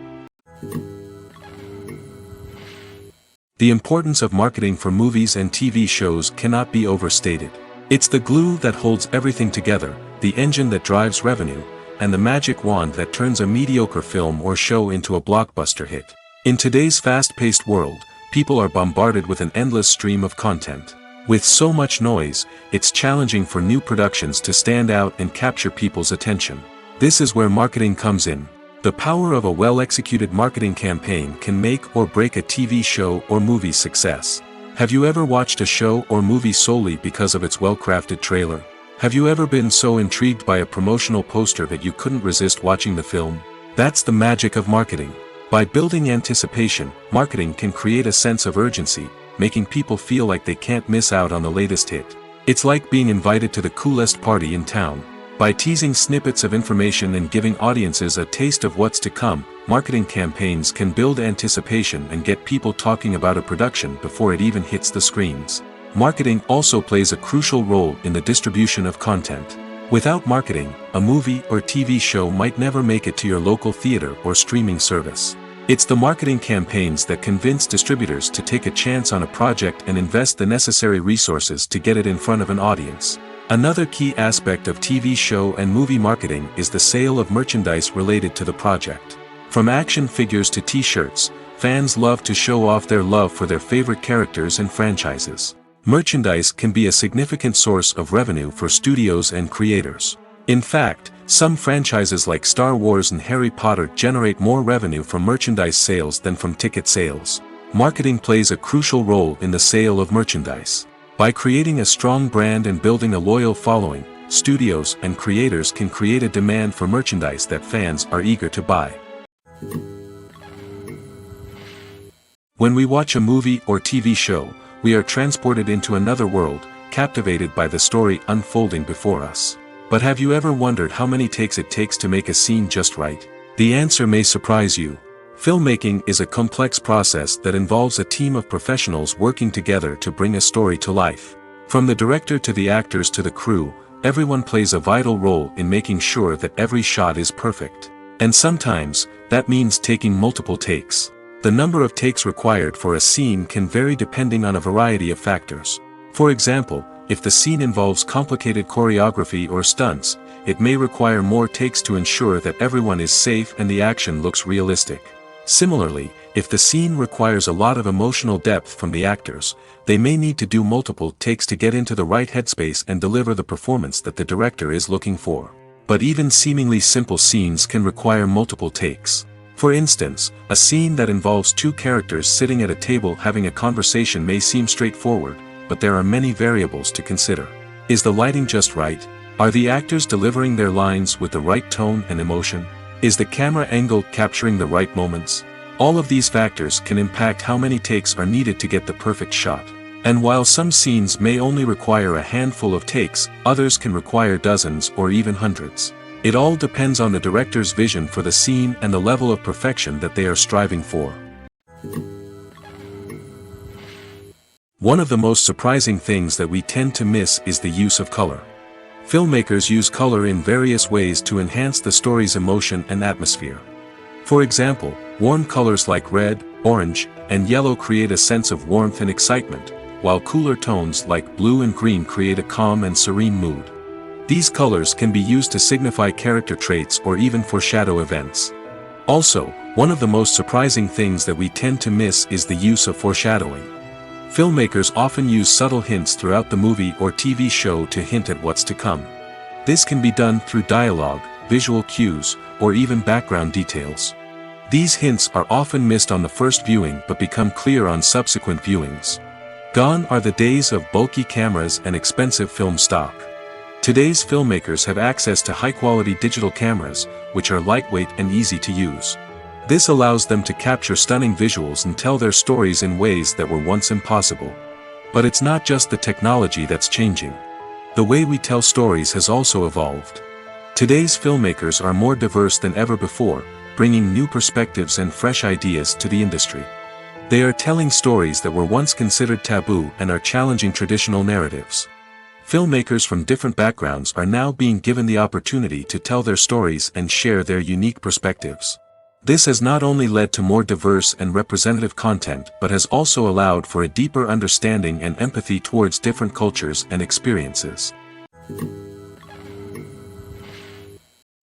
The importance of marketing for movies and TV shows cannot be overstated. It's the glue that holds everything together, the engine that drives revenue, and the magic wand that turns a mediocre film or show into a blockbuster hit. In today's fast-paced world, people are bombarded with an endless stream of content. With so much noise, it's challenging for new productions to stand out and capture people's attention. This is where marketing comes in. The power of a well-executed marketing campaign can make or break a TV show or movie's success. Have you ever watched a show or movie solely because of its well-crafted trailer? Have you ever been so intrigued by a promotional poster that you couldn't resist watching the film? That's the magic of marketing. By building anticipation, marketing can create a sense of urgency, making people feel like they can't miss out on the latest hit. It's like being invited to the coolest party in town. By teasing snippets of information and giving audiences a taste of what's to come, marketing campaigns can build anticipation and get people talking about a production before it even hits the screens. Marketing also plays a crucial role in the distribution of content. Without marketing, a movie or TV show might never make it to your local theater or streaming service. It's the marketing campaigns that convince distributors to take a chance on a project and invest the necessary resources to get it in front of an audience. Another key aspect of TV show and movie marketing is the sale of merchandise related to the project. From action figures to t-shirts, fans love to show off their love for their favorite characters and franchises. Merchandise can be a significant source of revenue for studios and creators. In fact, some franchises like Star Wars and Harry Potter generate more revenue from merchandise sales than from ticket sales. Marketing plays a crucial role in the sale of merchandise. By creating a strong brand and building a loyal following, studios and creators can create a demand for merchandise that fans are eager to buy. When we watch a movie or TV show, we are transported into another world, captivated by the story unfolding before us. But have you ever wondered how many takes it takes to make a scene just right? The answer may surprise you. Filmmaking is a complex process that involves a team of professionals working together to bring a story to life. From the director to the actors to the crew, everyone plays a vital role in making sure that every shot is perfect. And sometimes, that means taking multiple takes. The number of takes required for a scene can vary depending on a variety of factors. For example, if the scene involves complicated choreography or stunts, it may require more takes to ensure that everyone is safe and the action looks realistic. Similarly, if the scene requires a lot of emotional depth from the actors, they may need to do multiple takes to get into the right headspace and deliver the performance that the director is looking for. But even seemingly simple scenes can require multiple takes. For instance, a scene that involves two characters sitting at a table having a conversation may seem straightforward, but there are many variables to consider. Is the lighting just right? Are the actors delivering their lines with the right tone and emotion? Is the camera angle capturing the right moments? All of these factors can impact how many takes are needed to get the perfect shot. And while some scenes may only require a handful of takes, others can require dozens or even hundreds. It all depends on the director's vision for the scene and the level of perfection that they are striving for. One of the most surprising things that we tend to miss is the use of color. Filmmakers use color in various ways to enhance the story's emotion and atmosphere. For example, warm colors like red, orange, and yellow create a sense of warmth and excitement, while cooler tones like blue and green create a calm and serene mood. These colors can be used to signify character traits or even foreshadow events. Also, one of the most surprising things that we tend to miss is the use of foreshadowing. Filmmakers often use subtle hints throughout the movie or TV show to hint at what's to come. This can be done through dialogue, visual cues, or even background details. These hints are often missed on the first viewing but become clear on subsequent viewings. Gone are the days of bulky cameras and expensive film stock. Today's filmmakers have access to high-quality digital cameras, which are lightweight and easy to use. This allows them to capture stunning visuals and tell their stories in ways that were once impossible. But it's not just the technology that's changing. The way we tell stories has also evolved. Today's filmmakers are more diverse than ever before, bringing new perspectives and fresh ideas to the industry. They are telling stories that were once considered taboo and are challenging traditional narratives. Filmmakers from different backgrounds are now being given the opportunity to tell their stories and share their unique perspectives. This has not only led to more diverse and representative content but has also allowed for a deeper understanding and empathy towards different cultures and experiences.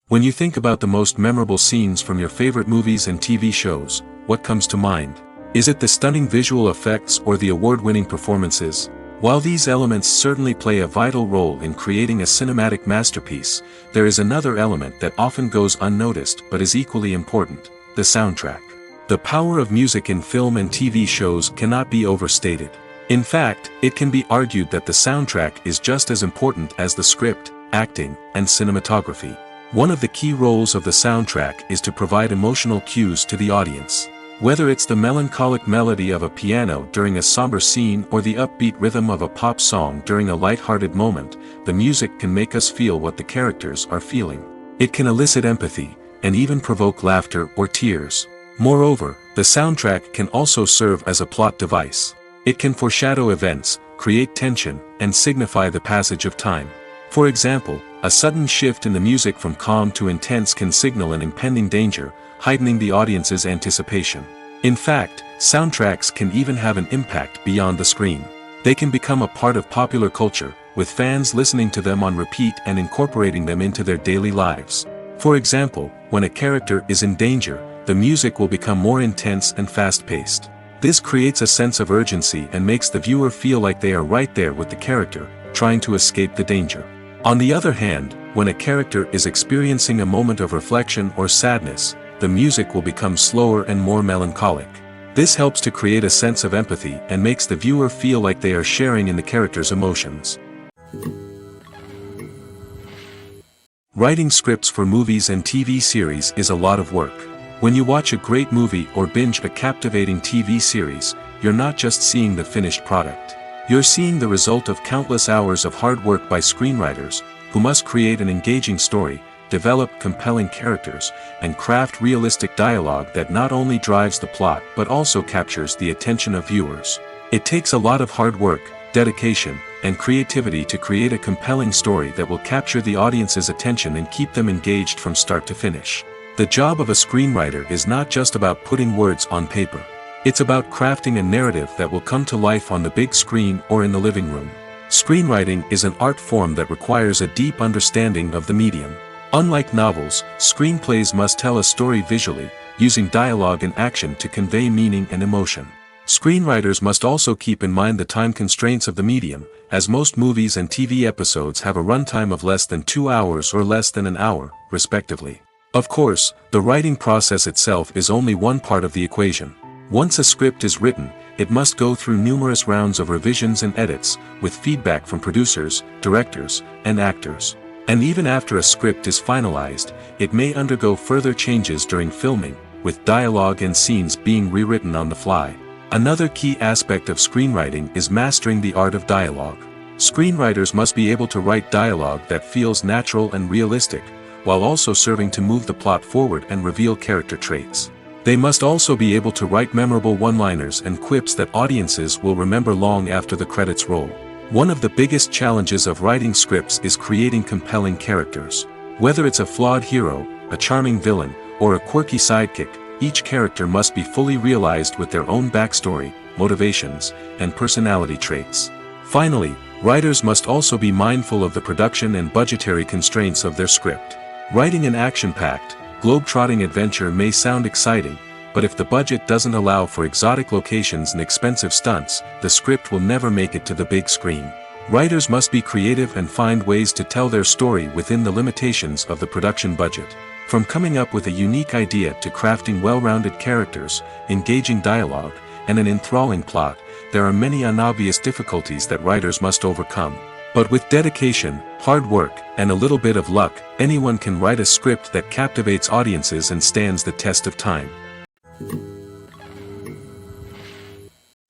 When you think about the most memorable scenes from your favorite movies and TV shows, what comes to mind? Is it the stunning visual effects or the award-winning performances? While these elements certainly play a vital role in creating a cinematic masterpiece, there is another element that often goes unnoticed but is equally important: the soundtrack. The power of music in film and TV shows cannot be overstated. In fact, it can be argued that the soundtrack is just as important as the script, acting, and cinematography. One of the key roles of the soundtrack is to provide emotional cues to the audience. Whether it's the melancholic melody of a piano during a somber scene or the upbeat rhythm of a pop song during a light-hearted moment, the music can make us feel what the characters are feeling. It can elicit empathy, and even provoke laughter or tears. Moreover, the soundtrack can also serve as a plot device. It can foreshadow events, create tension, and signify the passage of time. For example, a sudden shift in the music from calm to intense can signal an impending danger, heightening the audience's anticipation. In fact, soundtracks can even have an impact beyond the screen. They can become a part of popular culture, with fans listening to them on repeat and incorporating them into their daily lives. For example, when a character is in danger, the music will become more intense and fast-paced. This creates a sense of urgency and makes the viewer feel like they are right there with the character, trying to escape the danger. On the other hand, when a character is experiencing a moment of reflection or sadness, the music will become slower and more melancholic. This helps to create a sense of empathy and makes the viewer feel like they are sharing in the character's emotions. Writing scripts for movies and TV series is a lot of work. When you watch a great movie or binge a captivating TV series, you're not just seeing the finished product. You're seeing the result of countless hours of hard work by screenwriters, who must create an engaging story, develop compelling characters, and craft realistic dialogue that not only drives the plot but also captures the attention of viewers. It takes a lot of hard work, dedication, and creativity to create a compelling story that will capture the audience's attention and keep them engaged from start to finish. The job of a screenwriter is not just about putting words on paper. It's about crafting a narrative that will come to life on the big screen or in the living room. Screenwriting is an art form that requires a deep understanding of the medium. Unlike novels, screenplays must tell a story visually, using dialogue and action to convey meaning and emotion. Screenwriters must also keep in mind the time constraints of the medium, as most movies and TV episodes have a runtime of less than 2 hours or less than an hour, respectively. Of course, the writing process itself is only one part of the equation. Once a script is written, it must go through numerous rounds of revisions and edits, with feedback from producers, directors, and actors. And even after a script is finalized, it may undergo further changes during filming, with dialogue and scenes being rewritten on the fly. Another key aspect of screenwriting is mastering the art of dialogue. Screenwriters must be able to write dialogue that feels natural and realistic, while also serving to move the plot forward and reveal character traits. They must also be able to write memorable one-liners and quips that audiences will remember long after the credits roll. One of the biggest challenges of writing scripts is creating compelling characters. Whether it's a flawed hero, a charming villain, or a quirky sidekick, each character must be fully realized with their own backstory, motivations, and personality traits. Finally, writers must also be mindful of the production and budgetary constraints of their script. Writing an action-packed, globe-trotting adventure may sound exciting, but if the budget doesn't allow for exotic locations and expensive stunts, the script will never make it to the big screen. Writers must be creative and find ways to tell their story within the limitations of the production budget. From coming up with a unique idea to crafting well-rounded characters, engaging dialogue, and an enthralling plot, there are many unobvious difficulties that writers must overcome. But with dedication, hard work, and a little bit of luck, anyone can write a script that captivates audiences and stands the test of time.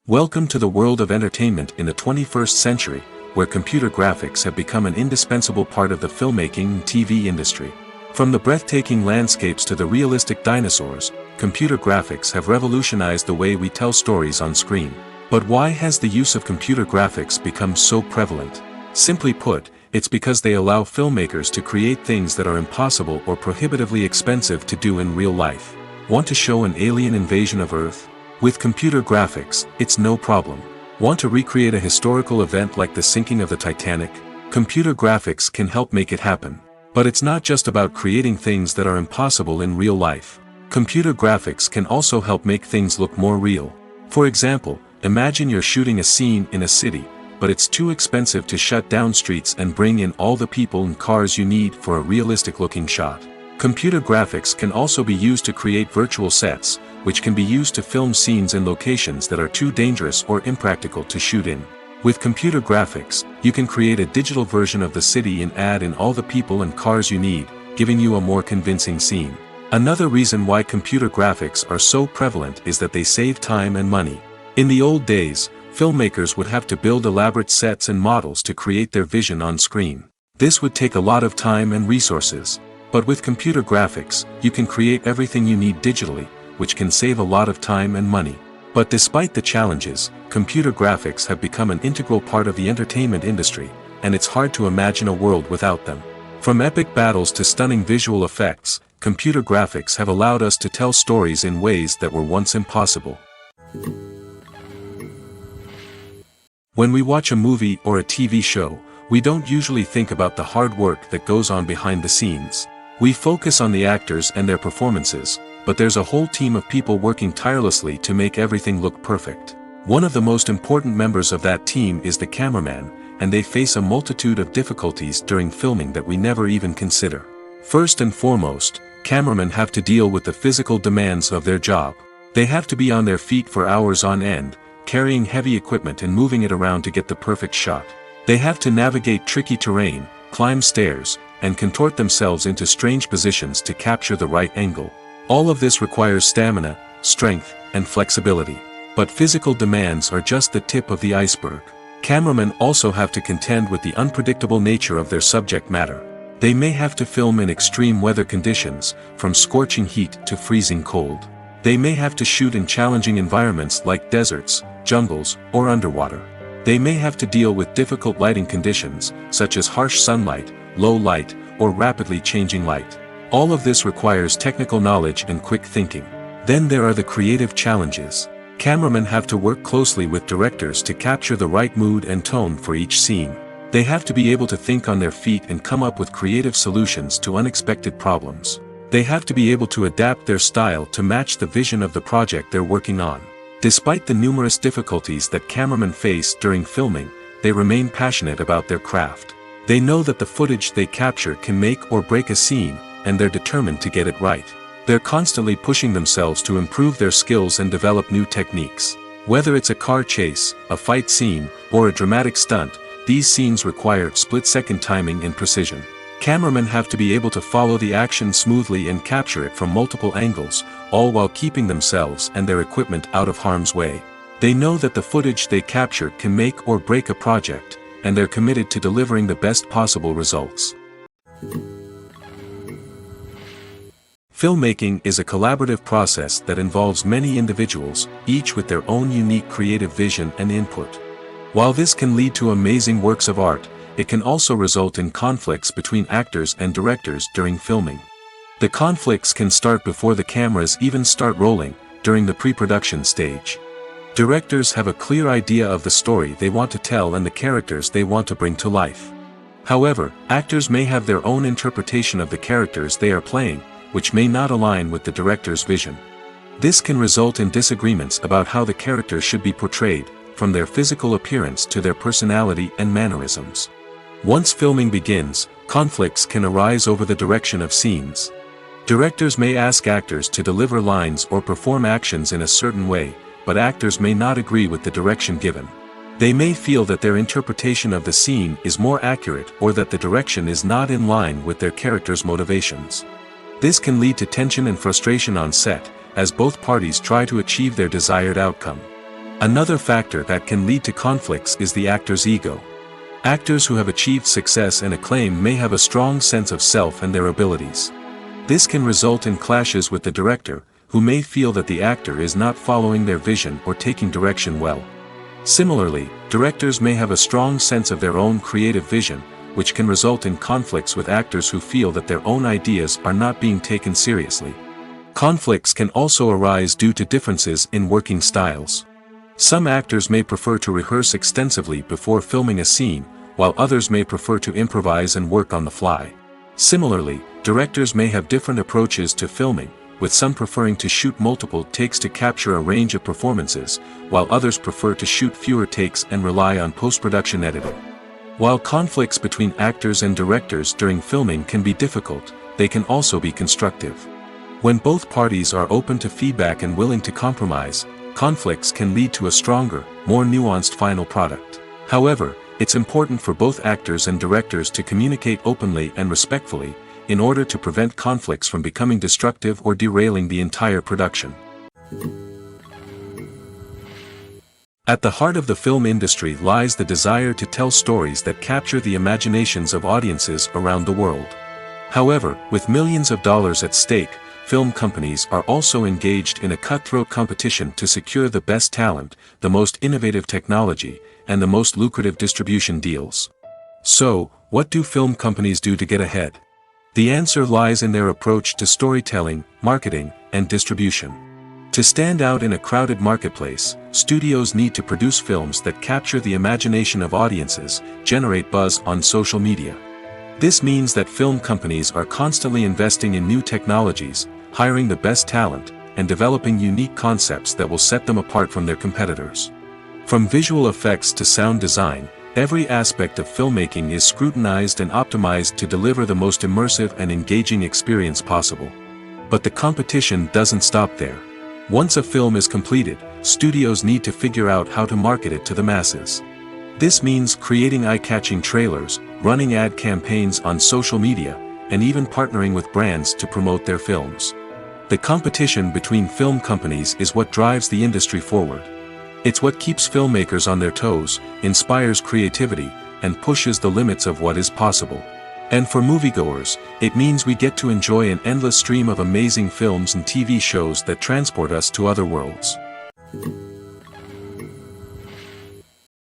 Welcome to the world of entertainment in the 21st century, where computer graphics have become an indispensable part of the filmmaking and TV industry. From the breathtaking landscapes to the realistic dinosaurs, computer graphics have revolutionized the way we tell stories on screen. But why has the use of computer graphics become so prevalent? Simply put, it's because they allow filmmakers to create things that are impossible or prohibitively expensive to do in real life. Want to show an alien invasion of Earth? With computer graphics, it's no problem. Want to recreate a historical event like the sinking of the Titanic? Computer graphics can help make it happen. But it's not just about creating things that are impossible in real life. Computer graphics can also help make things look more real. For example, imagine you're shooting a scene in a city, but it's too expensive to shut down streets and bring in all the people and cars you need for a realistic-looking shot. Computer graphics can also be used to create virtual sets, which can be used to film scenes in locations that are too dangerous or impractical to shoot in. With computer graphics, you can create a digital version of the city and add in all the people and cars you need, giving you a more convincing scene. Another reason why computer graphics are so prevalent is that they save time and money. In the old days, filmmakers would have to build elaborate sets and models to create their vision on screen. This would take a lot of time and resources. But with computer graphics, you can create everything you need digitally, which can save a lot of time and money. But despite the challenges, computer graphics have become an integral part of the entertainment industry, and it's hard to imagine a world without them. From epic battles to stunning visual effects, computer graphics have allowed us to tell stories in ways that were once impossible. When we watch a movie or a TV show, we don't usually think about the hard work that goes on behind the scenes. We focus on the actors and their performances, but there's a whole team of people working tirelessly to make everything look perfect. One of the most important members of that team is the cameraman, and they face a multitude of difficulties during filming that we never even consider. First and foremost, cameramen have to deal with the physical demands of their job. They have to be on their feet for hours on end, carrying heavy equipment and moving it around to get the perfect shot. They have to navigate tricky terrain, climb stairs, and contort themselves into strange positions to capture the right angle. All of this requires stamina, strength, and flexibility. But physical demands are just the tip of the iceberg. Cameramen also have to contend with the unpredictable nature of their subject matter. They may have to film in extreme weather conditions, from scorching heat to freezing cold. They may have to shoot in challenging environments like deserts, jungles, or underwater. They may have to deal with difficult lighting conditions, such as harsh sunlight, low light, or rapidly changing light. All of this requires technical knowledge and quick thinking. Then there are the creative challenges. Cameramen have to work closely with directors to capture the right mood and tone for each scene. They have to be able to think on their feet and come up with creative solutions to unexpected problems. They have to be able to adapt their style to match the vision of the project they're working on. Despite the numerous difficulties that cameramen face during filming, they remain passionate about their craft. They know that the footage they capture can make or break a scene, and they're determined to get it right. They're constantly pushing themselves to improve their skills and develop new techniques. Whether it's a car chase, a fight scene, or a dramatic stunt, these scenes require split-second timing and precision. Cameramen have to be able to follow the action smoothly and capture it from multiple angles, all while keeping themselves and their equipment out of harm's way. They know that the footage they capture can make or break a project, and they're committed to delivering the best possible results. Filmmaking is a collaborative process that involves many individuals, each with their own unique creative vision and input. While this can lead to amazing works of art, it can also result in conflicts between actors and directors during filming. The conflicts can start before the cameras even start rolling, during the pre-production stage. Directors have a clear idea of the story they want to tell and the characters they want to bring to life. However, actors may have their own interpretation of the characters they are playing, which may not align with the director's vision. This can result in disagreements about how the characters should be portrayed, from their physical appearance to their personality and mannerisms. Once filming begins, conflicts can arise over the direction of scenes. Directors may ask actors to deliver lines or perform actions in a certain way, but actors may not agree with the direction given. They may feel that their interpretation of the scene is more accurate or that the direction is not in line with their character's motivations. This can lead to tension and frustration on set, as both parties try to achieve their desired outcome. Another factor that can lead to conflicts is the actor's ego. Actors who have achieved success and acclaim may have a strong sense of self and their abilities. This can result in clashes with the director, who may feel that the actor is not following their vision or taking direction well. Similarly, directors may have a strong sense of their own creative vision, which can result in conflicts with actors who feel that their own ideas are not being taken seriously. Conflicts can also arise due to differences in working styles. Some actors may prefer to rehearse extensively before filming a scene, while others may prefer to improvise and work on the fly. Similarly, directors may have different approaches to filming, with some preferring to shoot multiple takes to capture a range of performances, while others prefer to shoot fewer takes and rely on post-production editing. While conflicts between actors and directors during filming can be difficult, they can also be constructive. When both parties are open to feedback and willing to compromise, conflicts can lead to a stronger, more nuanced final product. However, it's important for both actors and directors to communicate openly and respectfully, in order to prevent conflicts from becoming destructive or derailing the entire production. At the heart of the film industry lies the desire to tell stories that capture the imaginations of audiences around the world. However, with millions of dollars at stake, film companies are also engaged in a cutthroat competition to secure the best talent, the most innovative technology, and the most lucrative distribution deals. So, what do film companies do to get ahead? The answer lies in their approach to storytelling, marketing, and distribution. To stand out in a crowded marketplace, studios need to produce films that capture the imagination of audiences, generate buzz on social media. This means that film companies are constantly investing in new technologies, hiring the best talent, and developing unique concepts that will set them apart from their competitors. From visual effects to sound design, every aspect of filmmaking is scrutinized and optimized to deliver the most immersive and engaging experience possible. But the competition doesn't stop there. Once a film is completed, studios need to figure out how to market it to the masses. This means creating eye-catching trailers, running ad campaigns on social media, and even partnering with brands to promote their films. The competition between film companies is what drives the industry forward. It's what keeps filmmakers on their toes, inspires creativity, and pushes the limits of what is possible. And for moviegoers, it means we get to enjoy an endless stream of amazing films and TV shows that transport us to other worlds.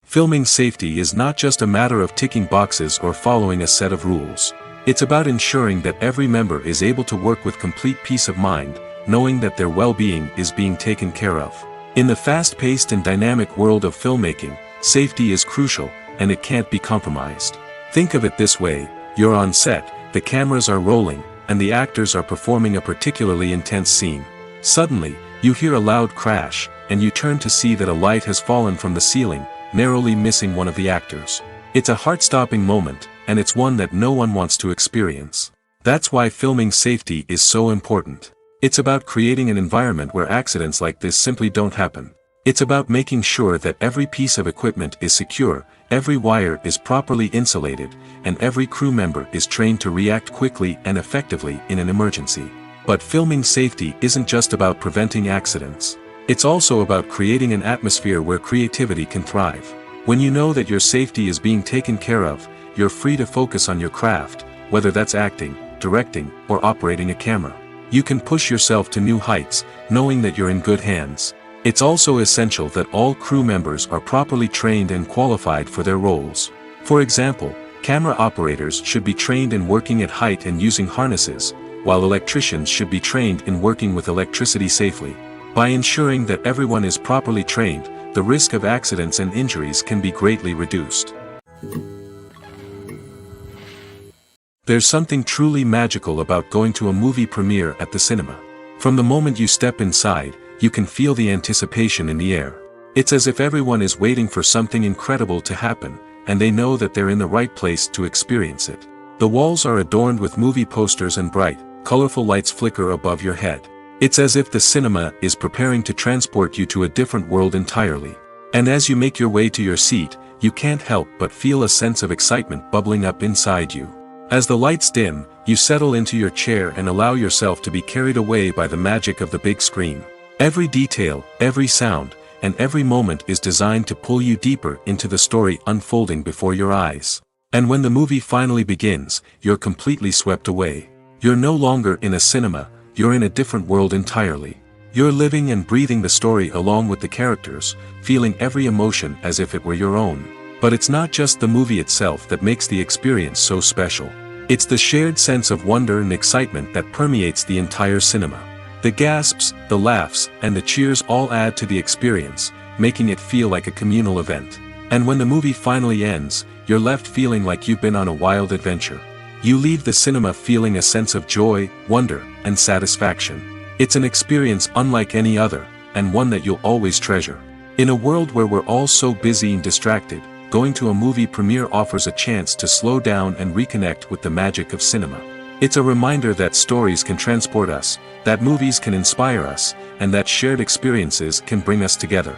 Filming safety is not just a matter of ticking boxes or following a set of rules. It's about ensuring that every member is able to work with complete peace of mind, knowing that their well-being is being taken care of. In the fast-paced and dynamic world of filmmaking, safety is crucial, and it can't be compromised. Think of it this way: you're on set, the cameras are rolling, and the actors are performing a particularly intense scene. Suddenly, you hear a loud crash, and you turn to see that a light has fallen from the ceiling, narrowly missing one of the actors. It's a heart-stopping moment, and it's one that no one wants to experience. That's why filming safety is so important. It's about creating an environment where accidents like this simply don't happen. It's about making sure that every piece of equipment is secure, every wire is properly insulated, and every crew member is trained to react quickly and effectively in an emergency. But filming safety isn't just about preventing accidents. It's also about creating an atmosphere where creativity can thrive. When you know that your safety is being taken care of, you're free to focus on your craft, whether that's acting, directing, or operating a camera. You can push yourself to new heights, knowing that you're in good hands. It's also essential that all crew members are properly trained and qualified for their roles. For example, camera operators should be trained in working at height and using harnesses, while electricians should be trained in working with electricity safely. By ensuring that everyone is properly trained, the risk of accidents and injuries can be greatly reduced. There's something truly magical about going to a movie premiere at the cinema. From the moment you step inside, you can feel the anticipation in the air. It's as if everyone is waiting for something incredible to happen, and they know that they're in the right place to experience it. The walls are adorned with movie posters and bright, colorful lights flicker above your head. It's as if the cinema is preparing to transport you to a different world entirely. And as you make your way to your seat, you can't help but feel a sense of excitement bubbling up inside you. As the lights dim, you settle into your chair and allow yourself to be carried away by the magic of the big screen. Every detail, every sound, and every moment is designed to pull you deeper into the story unfolding before your eyes. And when the movie finally begins, you're completely swept away. You're no longer in a cinema, you're in a different world entirely. You're living and breathing the story along with the characters, feeling every emotion as if it were your own. But it's not just the movie itself that makes the experience so special. It's the shared sense of wonder and excitement that permeates the entire cinema. The gasps, the laughs, and the cheers all add to the experience, making it feel like a communal event. And when the movie finally ends, you're left feeling like you've been on a wild adventure. You leave the cinema feeling a sense of joy, wonder, and satisfaction. It's an experience unlike any other, and one that you'll always treasure. In a world where we're all so busy and distracted, going to a movie premiere offers a chance to slow down and reconnect with the magic of cinema. It's a reminder that stories can transport us, that movies can inspire us, and that shared experiences can bring us together.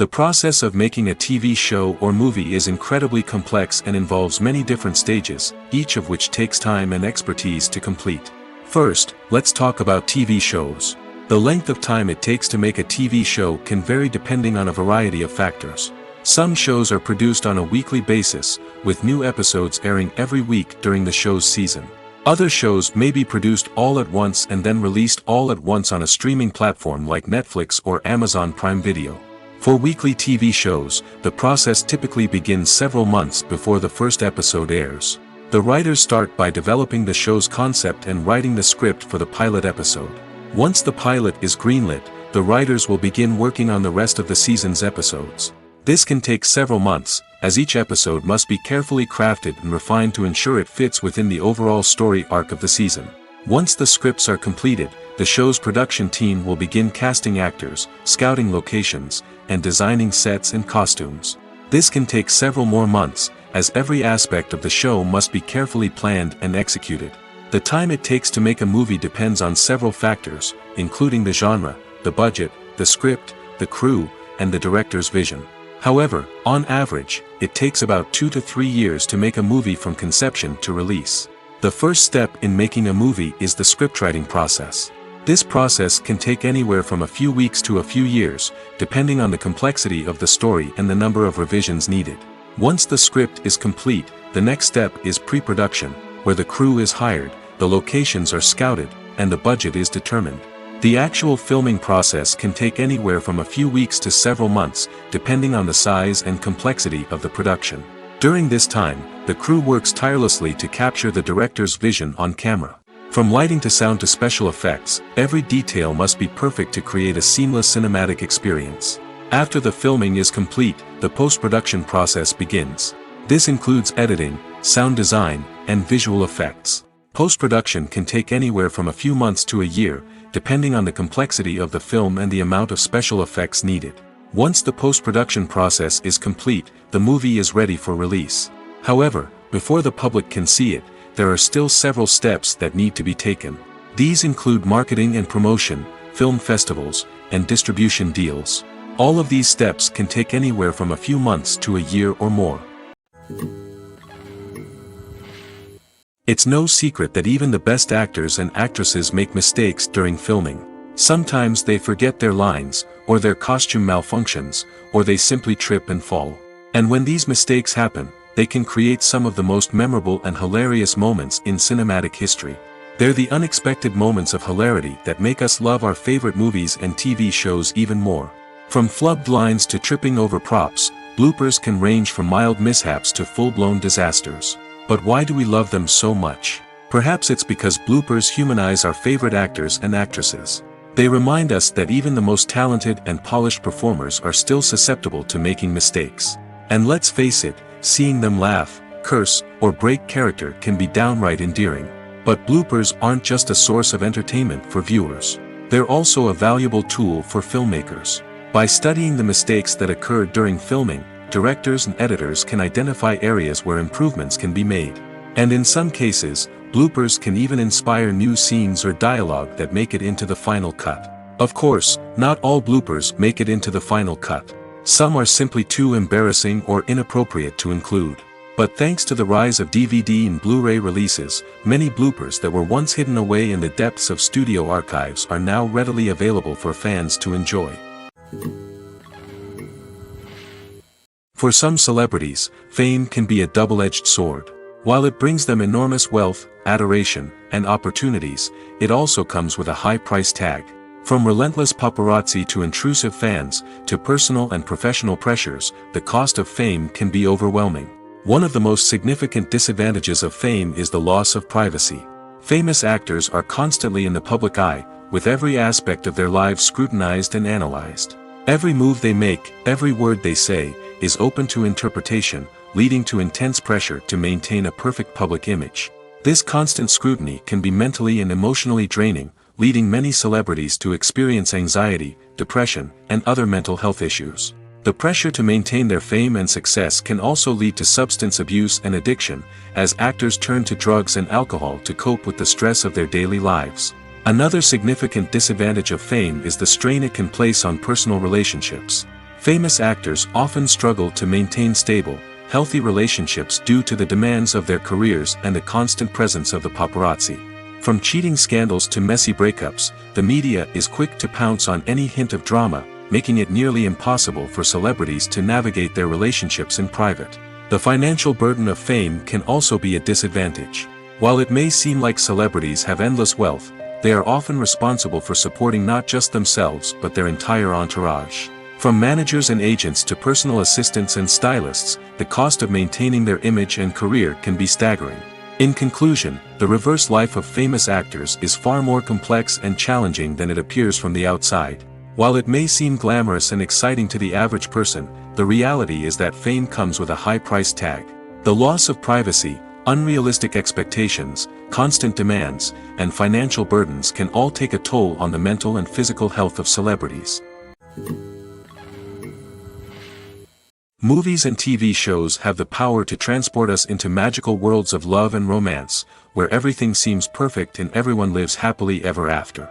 The process of making a TV show or movie is incredibly complex and involves many different stages, each of which takes time and expertise to complete. First, let's talk about TV shows. The length of time it takes to make a TV show can vary depending on a variety of factors. Some shows are produced on a weekly basis, with new episodes airing every week during the show's season. Other shows may be produced all at once and then released all at once on a streaming platform like Netflix or Amazon Prime Video. For weekly TV shows, the process typically begins several months before the first episode airs. The writers start by developing the show's concept and writing the script for the pilot episode. Once the pilot is greenlit, the writers will begin working on the rest of the season's episodes. This can take several months, as each episode must be carefully crafted and refined to ensure it fits within the overall story arc of the season. Once the scripts are completed, the show's production team will begin casting actors, scouting locations, and designing sets and costumes. This can take several more months, as every aspect of the show must be carefully planned and executed. The time it takes to make a movie depends on several factors, including the genre, the budget, the script, the crew, and the director's vision. However, on average, it takes about 2 to 3 years to make a movie from conception to release. The first step in making a movie is the scriptwriting process. This process can take anywhere from a few weeks to a few years, depending on the complexity of the story and the number of revisions needed. Once the script is complete, the next step is pre-production, where the crew is hired, the locations are scouted, and the budget is determined. The actual filming process can take anywhere from a few weeks to several months, depending on the size and complexity of the production. During this time, the crew works tirelessly to capture the director's vision on camera. From lighting to sound to special effects, every detail must be perfect to create a seamless cinematic experience. After the filming is complete, the post-production process begins. This includes editing, sound design, and visual effects. Post-production can take anywhere from a few months to a year, depending on the complexity of the film and the amount of special effects needed. Once the post-production process is complete, the movie is ready for release. However, before the public can see it, there are still several steps that need to be taken. These include marketing and promotion, film festivals, and distribution deals. All of these steps can take anywhere from a few months to a year or more. It's no secret that even the best actors and actresses make mistakes during filming. Sometimes they forget their lines, or their costume malfunctions, or they simply trip and fall. And when these mistakes happen, they can create some of the most memorable and hilarious moments in cinematic history. They're the unexpected moments of hilarity that make us love our favorite movies and TV shows even more. From flubbed lines to tripping over props, bloopers can range from mild mishaps to full-blown disasters. But why do we love them so much? Perhaps it's because bloopers humanize our favorite actors and actresses. They remind us that even the most talented and polished performers are still susceptible to making mistakes. And let's face it, seeing them laugh, curse, or break character can be downright endearing. But bloopers aren't just a source of entertainment for viewers. They're also a valuable tool for filmmakers. By studying the mistakes that occurred during filming, directors and editors can identify areas where improvements can be made. And in some cases, bloopers can even inspire new scenes or dialogue that make it into the final cut. Of course, not all bloopers make it into the final cut. Some are simply too embarrassing or inappropriate to include. But thanks to the rise of DVD and Blu-ray releases, many bloopers that were once hidden away in the depths of studio archives are now readily available for fans to enjoy. For some celebrities, fame can be a double-edged sword. While it brings them enormous wealth, adoration, and opportunities, it also comes with a high price tag. From relentless paparazzi to intrusive fans, to personal and professional pressures, the cost of fame can be overwhelming. One of the most significant disadvantages of fame is the loss of privacy. Famous actors are constantly in the public eye, with every aspect of their lives scrutinized and analyzed. Every move they make, every word they say, is open to interpretation, leading to intense pressure to maintain a perfect public image. This constant scrutiny can be mentally and emotionally draining, leading many celebrities to experience anxiety, depression, and other mental health issues. The pressure to maintain their fame and success can also lead to substance abuse and addiction, as actors turn to drugs and alcohol to cope with the stress of their daily lives. Another significant disadvantage of fame is the strain it can place on personal relationships. Famous actors often struggle to maintain stable, healthy relationships due to the demands of their careers and the constant presence of the paparazzi. From cheating scandals to messy breakups, the media is quick to pounce on any hint of drama, making it nearly impossible for celebrities to navigate their relationships in private. The financial burden of fame can also be a disadvantage. While it may seem like celebrities have endless wealth, they are often responsible for supporting not just themselves but their entire entourage. From managers and agents to personal assistants and stylists, the cost of maintaining their image and career can be staggering. In conclusion, the reverse life of famous actors is far more complex and challenging than it appears from the outside. While it may seem glamorous and exciting to the average person, the reality is that fame comes with a high price tag. The loss of privacy, unrealistic expectations, constant demands, and financial burdens can all take a toll on the mental and physical health of celebrities. Movies and TV shows have the power to transport us into magical worlds of love and romance, where everything seems perfect and everyone lives happily ever after.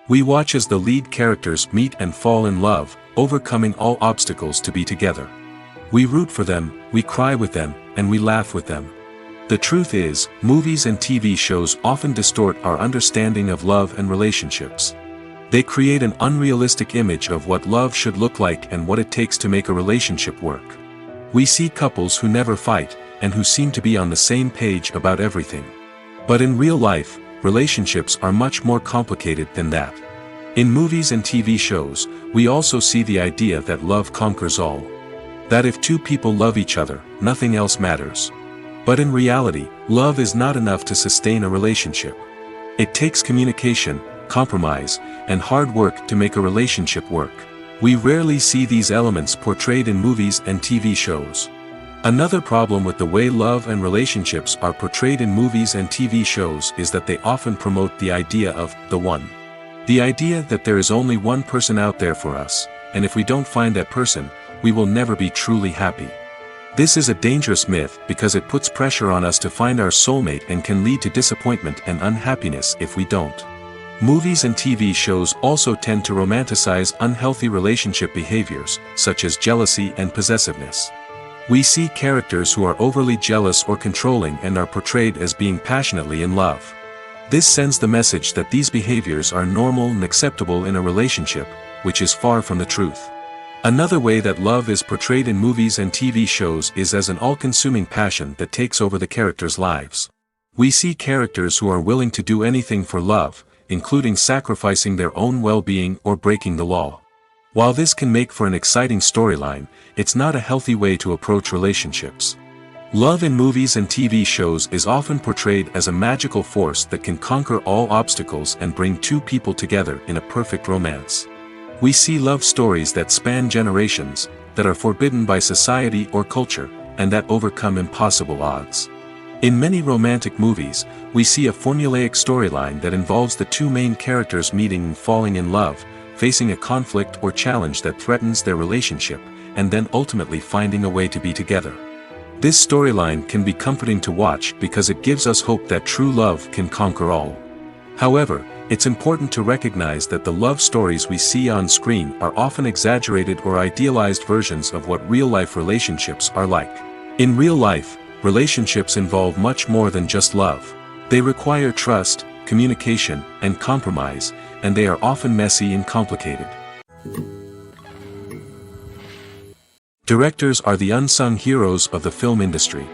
We watch as the lead characters meet and fall in love, overcoming all obstacles to be together. We root for them, we cry with them, and we laugh with them. The truth is, movies and TV shows often distort our understanding of love and relationships. They create an unrealistic image of what love should look like and what it takes to make a relationship work. We see couples who never fight, and who seem to be on the same page about everything. But in real life, relationships are much more complicated than that. In movies and TV shows, we also see the idea that love conquers all. That if two people love each other, nothing else matters. But in reality, love is not enough to sustain a relationship. It takes communication, compromise, and hard work to make a relationship work. We rarely see these elements portrayed in movies and TV shows. Another problem with the way love and relationships are portrayed in movies and TV shows is that they often promote the idea of the one. The idea that there is only one person out there for us, and if we don't find that person, we will never be truly happy. This is a dangerous myth because it puts pressure on us to find our soulmate and can lead to disappointment and unhappiness if we don't. Movies and TV shows also tend to romanticize unhealthy relationship behaviors, such as jealousy and possessiveness. We see characters who are overly jealous or controlling and are portrayed as being passionately in love. This sends the message that these behaviors are normal and acceptable in a relationship, which is far from the truth. Another way that love is portrayed in movies and TV shows is as an all-consuming passion that takes over the characters' lives. We see characters who are willing to do anything for love, including sacrificing their own well-being or breaking the law. While this can make for an exciting storyline, it's not a healthy way to approach relationships. Love in movies and TV shows is often portrayed as a magical force that can conquer all obstacles and bring two people together in a perfect romance. We see love stories that span generations, that are forbidden by society or culture, and that overcome impossible odds. In many romantic movies, we see a formulaic storyline that involves the two main characters meeting and falling in love, facing a conflict or challenge that threatens their relationship, and then ultimately finding a way to be together. This storyline can be comforting to watch because it gives us hope that true love can conquer all. However, it's important to recognize that the love stories we see on screen are often exaggerated or idealized versions of what real-life relationships are like. In real life, relationships involve much more than just love. They require trust, communication, and compromise, and they are often messy and complicated. Directors are the unsung heroes of the film industry.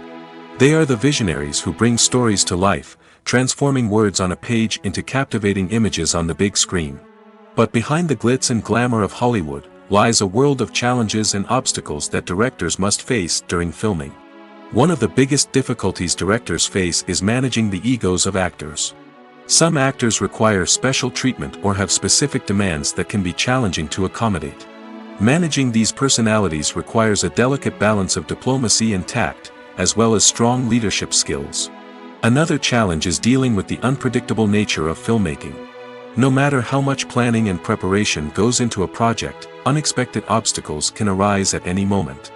They are the visionaries who bring stories to life, transforming words on a page into captivating images on the big screen. But behind the glitz and glamour of Hollywood lies a world of challenges and obstacles that directors must face during filming. One of the biggest difficulties directors face is managing the egos of actors. Some actors require special treatment or have specific demands that can be challenging to accommodate. Managing these personalities requires a delicate balance of diplomacy and tact, as well as strong leadership skills. Another challenge is dealing with the unpredictable nature of filmmaking. No matter how much planning and preparation goes into a project, unexpected obstacles can arise at any moment.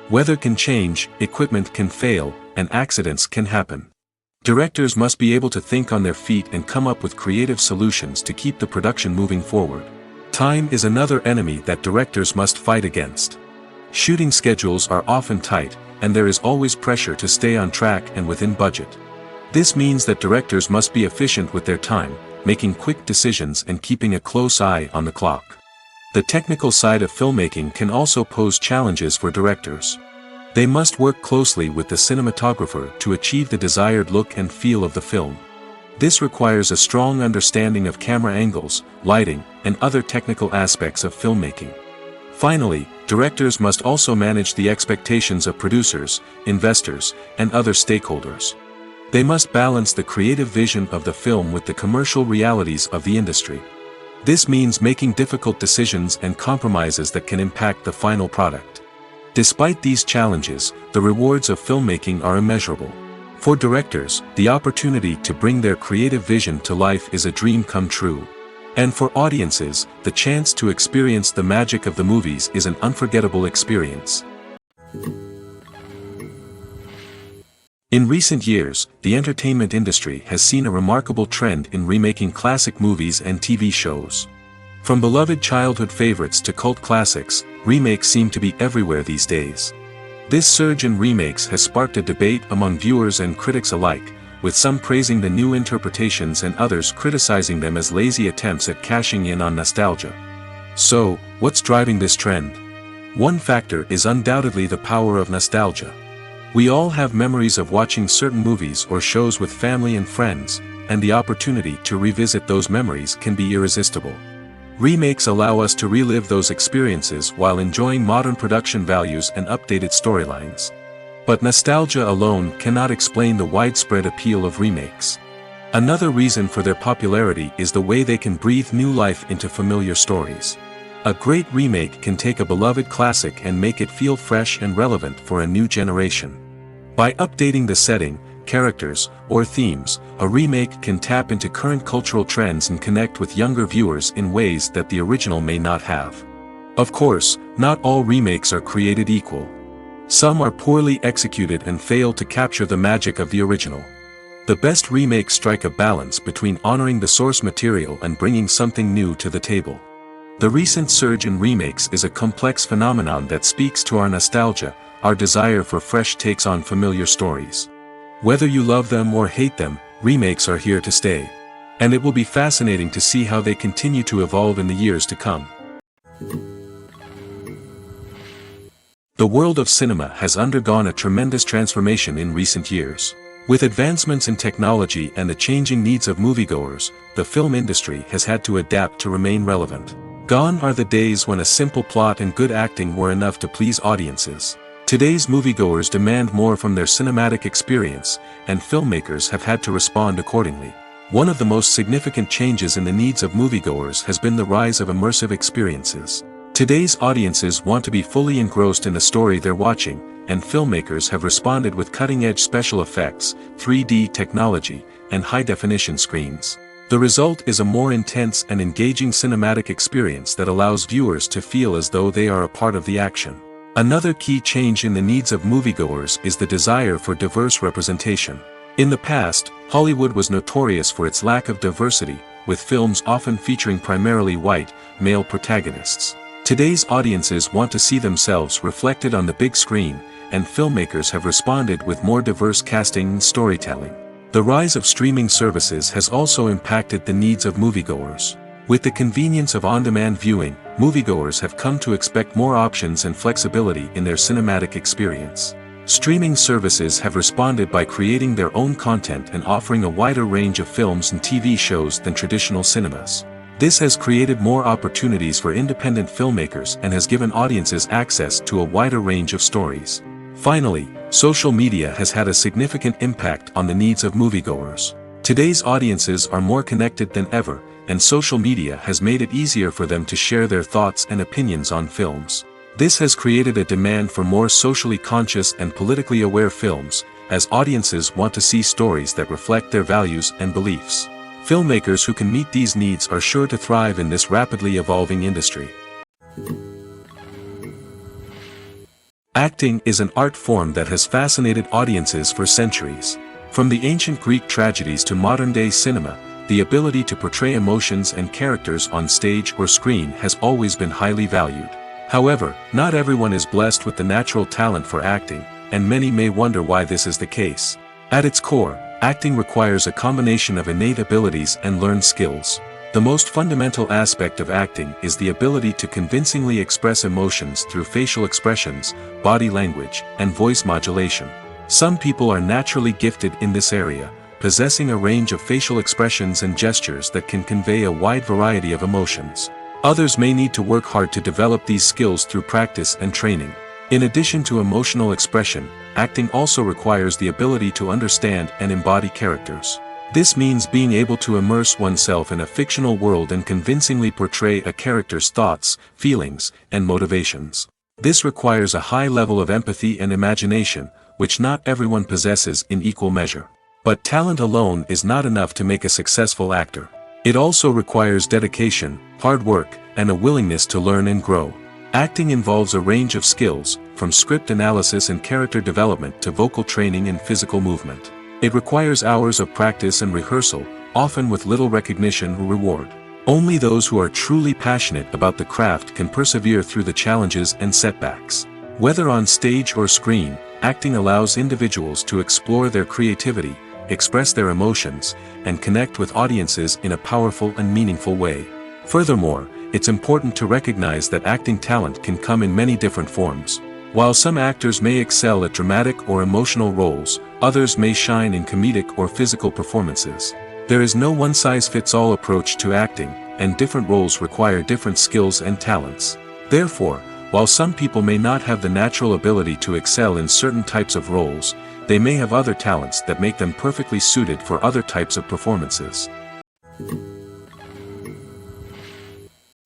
Weather can change, equipment can fail, and accidents can happen. Directors must be able to think on their feet and come up with creative solutions to keep the production moving forward. Time is another enemy that directors must fight against. Shooting schedules are often tight, and there is always pressure to stay on track and within budget. This means that directors must be efficient with their time, making quick decisions and keeping a close eye on the clock. The technical side of filmmaking can also pose challenges for directors. They must work closely with the cinematographer to achieve the desired look and feel of the film. This requires a strong understanding of camera angles, lighting, and other technical aspects of filmmaking. Finally, directors must also manage the expectations of producers, investors, and other stakeholders. They must balance the creative vision of the film with the commercial realities of the industry. This means making difficult decisions and compromises that can impact the final product. Despite these challenges, the rewards of filmmaking are immeasurable. For directors, the opportunity to bring their creative vision to life is a dream come true. And for audiences, the chance to experience the magic of the movies is an unforgettable experience. In recent years, the entertainment industry has seen a remarkable trend in remaking classic movies and TV shows. From beloved childhood favorites to cult classics, remakes seem to be everywhere these days. This surge in remakes has sparked a debate among viewers and critics alike, with some praising the new interpretations and others criticizing them as lazy attempts at cashing in on nostalgia. So, what's driving this trend? One factor is undoubtedly the power of nostalgia. We all have memories of watching certain movies or shows with family and friends, and the opportunity to revisit those memories can be irresistible. Remakes allow us to relive those experiences while enjoying modern production values and updated storylines. But nostalgia alone cannot explain the widespread appeal of remakes. Another reason for their popularity is the way they can breathe new life into familiar stories. A great remake can take a beloved classic and make it feel fresh and relevant for a new generation. By updating the setting, characters, or themes, a remake can tap into current cultural trends and connect with younger viewers in ways that the original may not have. Of course, not all remakes are created equal. Some are poorly executed and fail to capture the magic of the original. The best remakes strike a balance between honoring the source material and bringing something new to the table. The recent surge in remakes is a complex phenomenon that speaks to our nostalgia, our desire for fresh takes on familiar stories. Whether you love them or hate them, remakes are here to stay. And it will be fascinating to see how they continue to evolve in the years to come. The world of cinema has undergone a tremendous transformation in recent years. With advancements in technology and the changing needs of moviegoers, the film industry has had to adapt to remain relevant. Gone are the days when a simple plot and good acting were enough to please audiences. Today's moviegoers demand more from their cinematic experience, and filmmakers have had to respond accordingly. One of the most significant changes in the needs of moviegoers has been the rise of immersive experiences. Today's audiences want to be fully engrossed in the story they're watching, and filmmakers have responded with cutting-edge special effects, 3D technology, and high-definition screens. The result is a more intense and engaging cinematic experience that allows viewers to feel as though they are a part of the action. Another key change in the needs of moviegoers is the desire for diverse representation. In the past, Hollywood was notorious for its lack of diversity, with films often featuring primarily white, male protagonists. Today's audiences want to see themselves reflected on the big screen, and filmmakers have responded with more diverse casting and storytelling. The rise of streaming services has also impacted the needs of moviegoers. With the convenience of on-demand viewing, moviegoers have come to expect more options and flexibility in their cinematic experience. Streaming services have responded by creating their own content and offering a wider range of films and TV shows than traditional cinemas. This has created more opportunities for independent filmmakers and has given audiences access to a wider range of stories. Finally, social media has had a significant impact on the needs of moviegoers. Today's audiences are more connected than ever, and social media has made it easier for them to share their thoughts and opinions on films. This has created a demand for more socially conscious and politically aware films, as audiences want to see stories that reflect their values and beliefs. Filmmakers who can meet these needs are sure to thrive in this rapidly evolving industry. Acting is an art form that has fascinated audiences for centuries. From the ancient Greek tragedies to modern-day cinema, the ability to portray emotions and characters on stage or screen has always been highly valued. However, not everyone is blessed with the natural talent for acting, and many may wonder why this is the case. At its core, acting requires a combination of innate abilities and learned skills. The most fundamental aspect of acting is the ability to convincingly express emotions through facial expressions, body language, and voice modulation. Some people are naturally gifted in this area, possessing a range of facial expressions and gestures that can convey a wide variety of emotions. Others may need to work hard to develop these skills through practice and training. In addition to emotional expression, acting also requires the ability to understand and embody characters. This means being able to immerse oneself in a fictional world and convincingly portray a character's thoughts, feelings, and motivations. This requires a high level of empathy and imagination, which not everyone possesses in equal measure. But talent alone is not enough to make a successful actor. It also requires dedication, hard work, and a willingness to learn and grow. Acting involves a range of skills, from script analysis and character development to vocal training and physical movement. It requires hours of practice and rehearsal, often with little recognition or reward. Only those who are truly passionate about the craft can persevere through the challenges and setbacks. Whether on stage or screen, acting allows individuals to explore their creativity, express their emotions, and connect with audiences in a powerful and meaningful way. Furthermore, it's important to recognize that acting talent can come in many different forms. While some actors may excel at dramatic or emotional roles, others may shine in comedic or physical performances. There is no one-size-fits-all approach to acting, and different roles require different skills and talents. Therefore, while some people may not have the natural ability to excel in certain types of roles, they may have other talents that make them perfectly suited for other types of performances.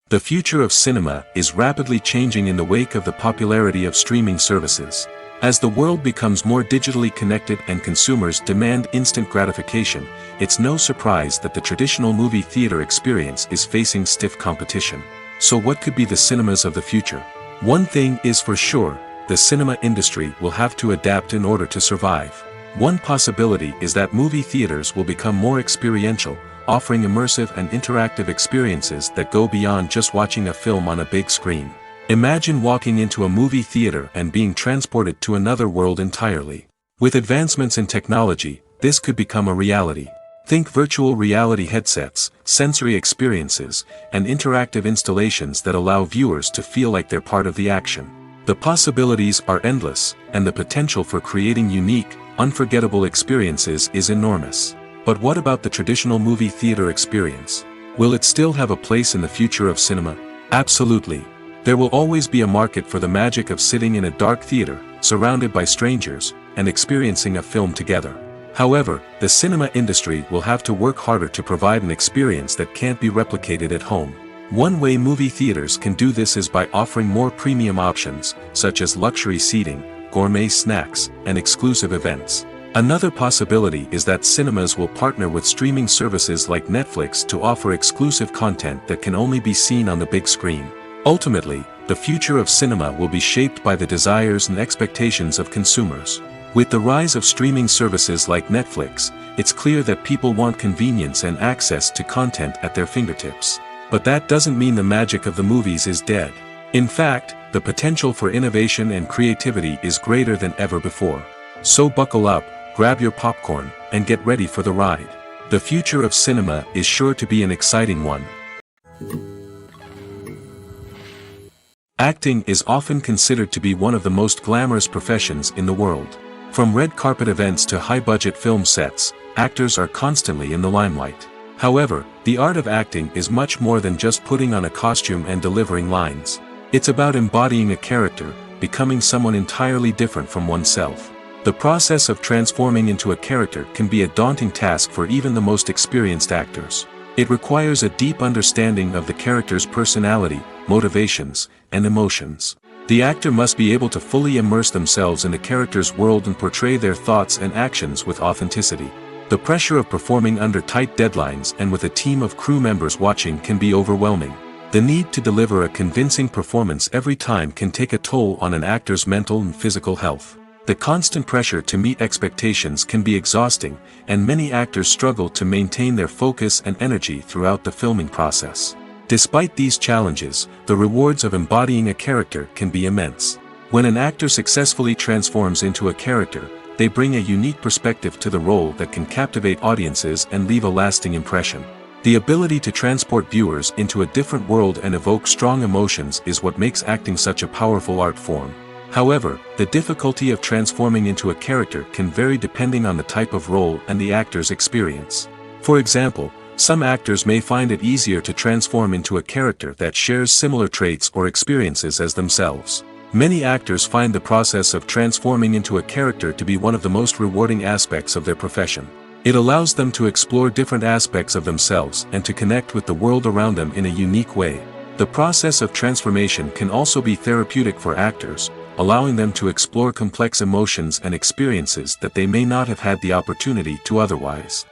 The future of cinema is rapidly changing in the wake of the popularity of streaming services. As the world becomes more digitally connected and consumers demand instant gratification, it's no surprise that the traditional movie theater experience is facing stiff competition. So what could be the cinemas of the future? One thing is for sure, the cinema industry will have to adapt in order to survive. One possibility is that movie theaters will become more experiential, offering immersive and interactive experiences that go beyond just watching a film on a big screen. Imagine walking into a movie theater and being transported to another world entirely. With advancements in technology, this could become a reality. Think virtual reality headsets, sensory experiences, and interactive installations that allow viewers to feel like they're part of the action. The possibilities are endless, and the potential for creating unique, unforgettable experiences is enormous. But what about the traditional movie theater experience? Will it still have a place in the future of cinema? Absolutely. There will always be a market for the magic of sitting in a dark theater, surrounded by strangers, and experiencing a film together. However, the cinema industry will have to work harder to provide an experience that can't be replicated at home. One way movie theaters can do this is by offering more premium options, such as luxury seating, gourmet snacks, and exclusive events. Another possibility is that cinemas will partner with streaming services like Netflix to offer exclusive content that can only be seen on the big screen. Ultimately, the future of cinema will be shaped by the desires and expectations of consumers. With the rise of streaming services like Netflix, it's clear that people want convenience and access to content at their fingertips. But that doesn't mean the magic of the movies is dead. In fact, the potential for innovation and creativity is greater than ever before. So buckle up, grab your popcorn, and get ready for the ride. The future of cinema is sure to be an exciting one. Acting is often considered to be one of the most glamorous professions in the world. From red carpet events to high-budget film sets, actors are constantly in the limelight. However, the art of acting is much more than just putting on a costume and delivering lines. It's about embodying a character, becoming someone entirely different from oneself. The process of transforming into a character can be a daunting task for even the most experienced actors. It requires a deep understanding of the character's personality, motivations, and emotions. The actor must be able to fully immerse themselves in the character's world and portray their thoughts and actions with authenticity. The pressure of performing under tight deadlines and with a team of crew members watching can be overwhelming. The need to deliver a convincing performance every time can take a toll on an actor's mental and physical health. The constant pressure to meet expectations can be exhausting, and many actors struggle to maintain their focus and energy throughout the filming process. Despite these challenges, the rewards of embodying a character can be immense. When an actor successfully transforms into a character, they bring a unique perspective to the role that can captivate audiences and leave a lasting impression. The ability to transport viewers into a different world and evoke strong emotions is what makes acting such a powerful art form. However, the difficulty of transforming into a character can vary depending on the type of role and the actor's experience. For example, some actors may find it easier to transform into a character that shares similar traits or experiences as themselves. Many actors find the process of transforming into a character to be one of the most rewarding aspects of their profession. It allows them to explore different aspects of themselves and to connect with the world around them in a unique way. The process of transformation can also be therapeutic for actors, allowing them to explore complex emotions and experiences that they may not have had the opportunity to otherwise.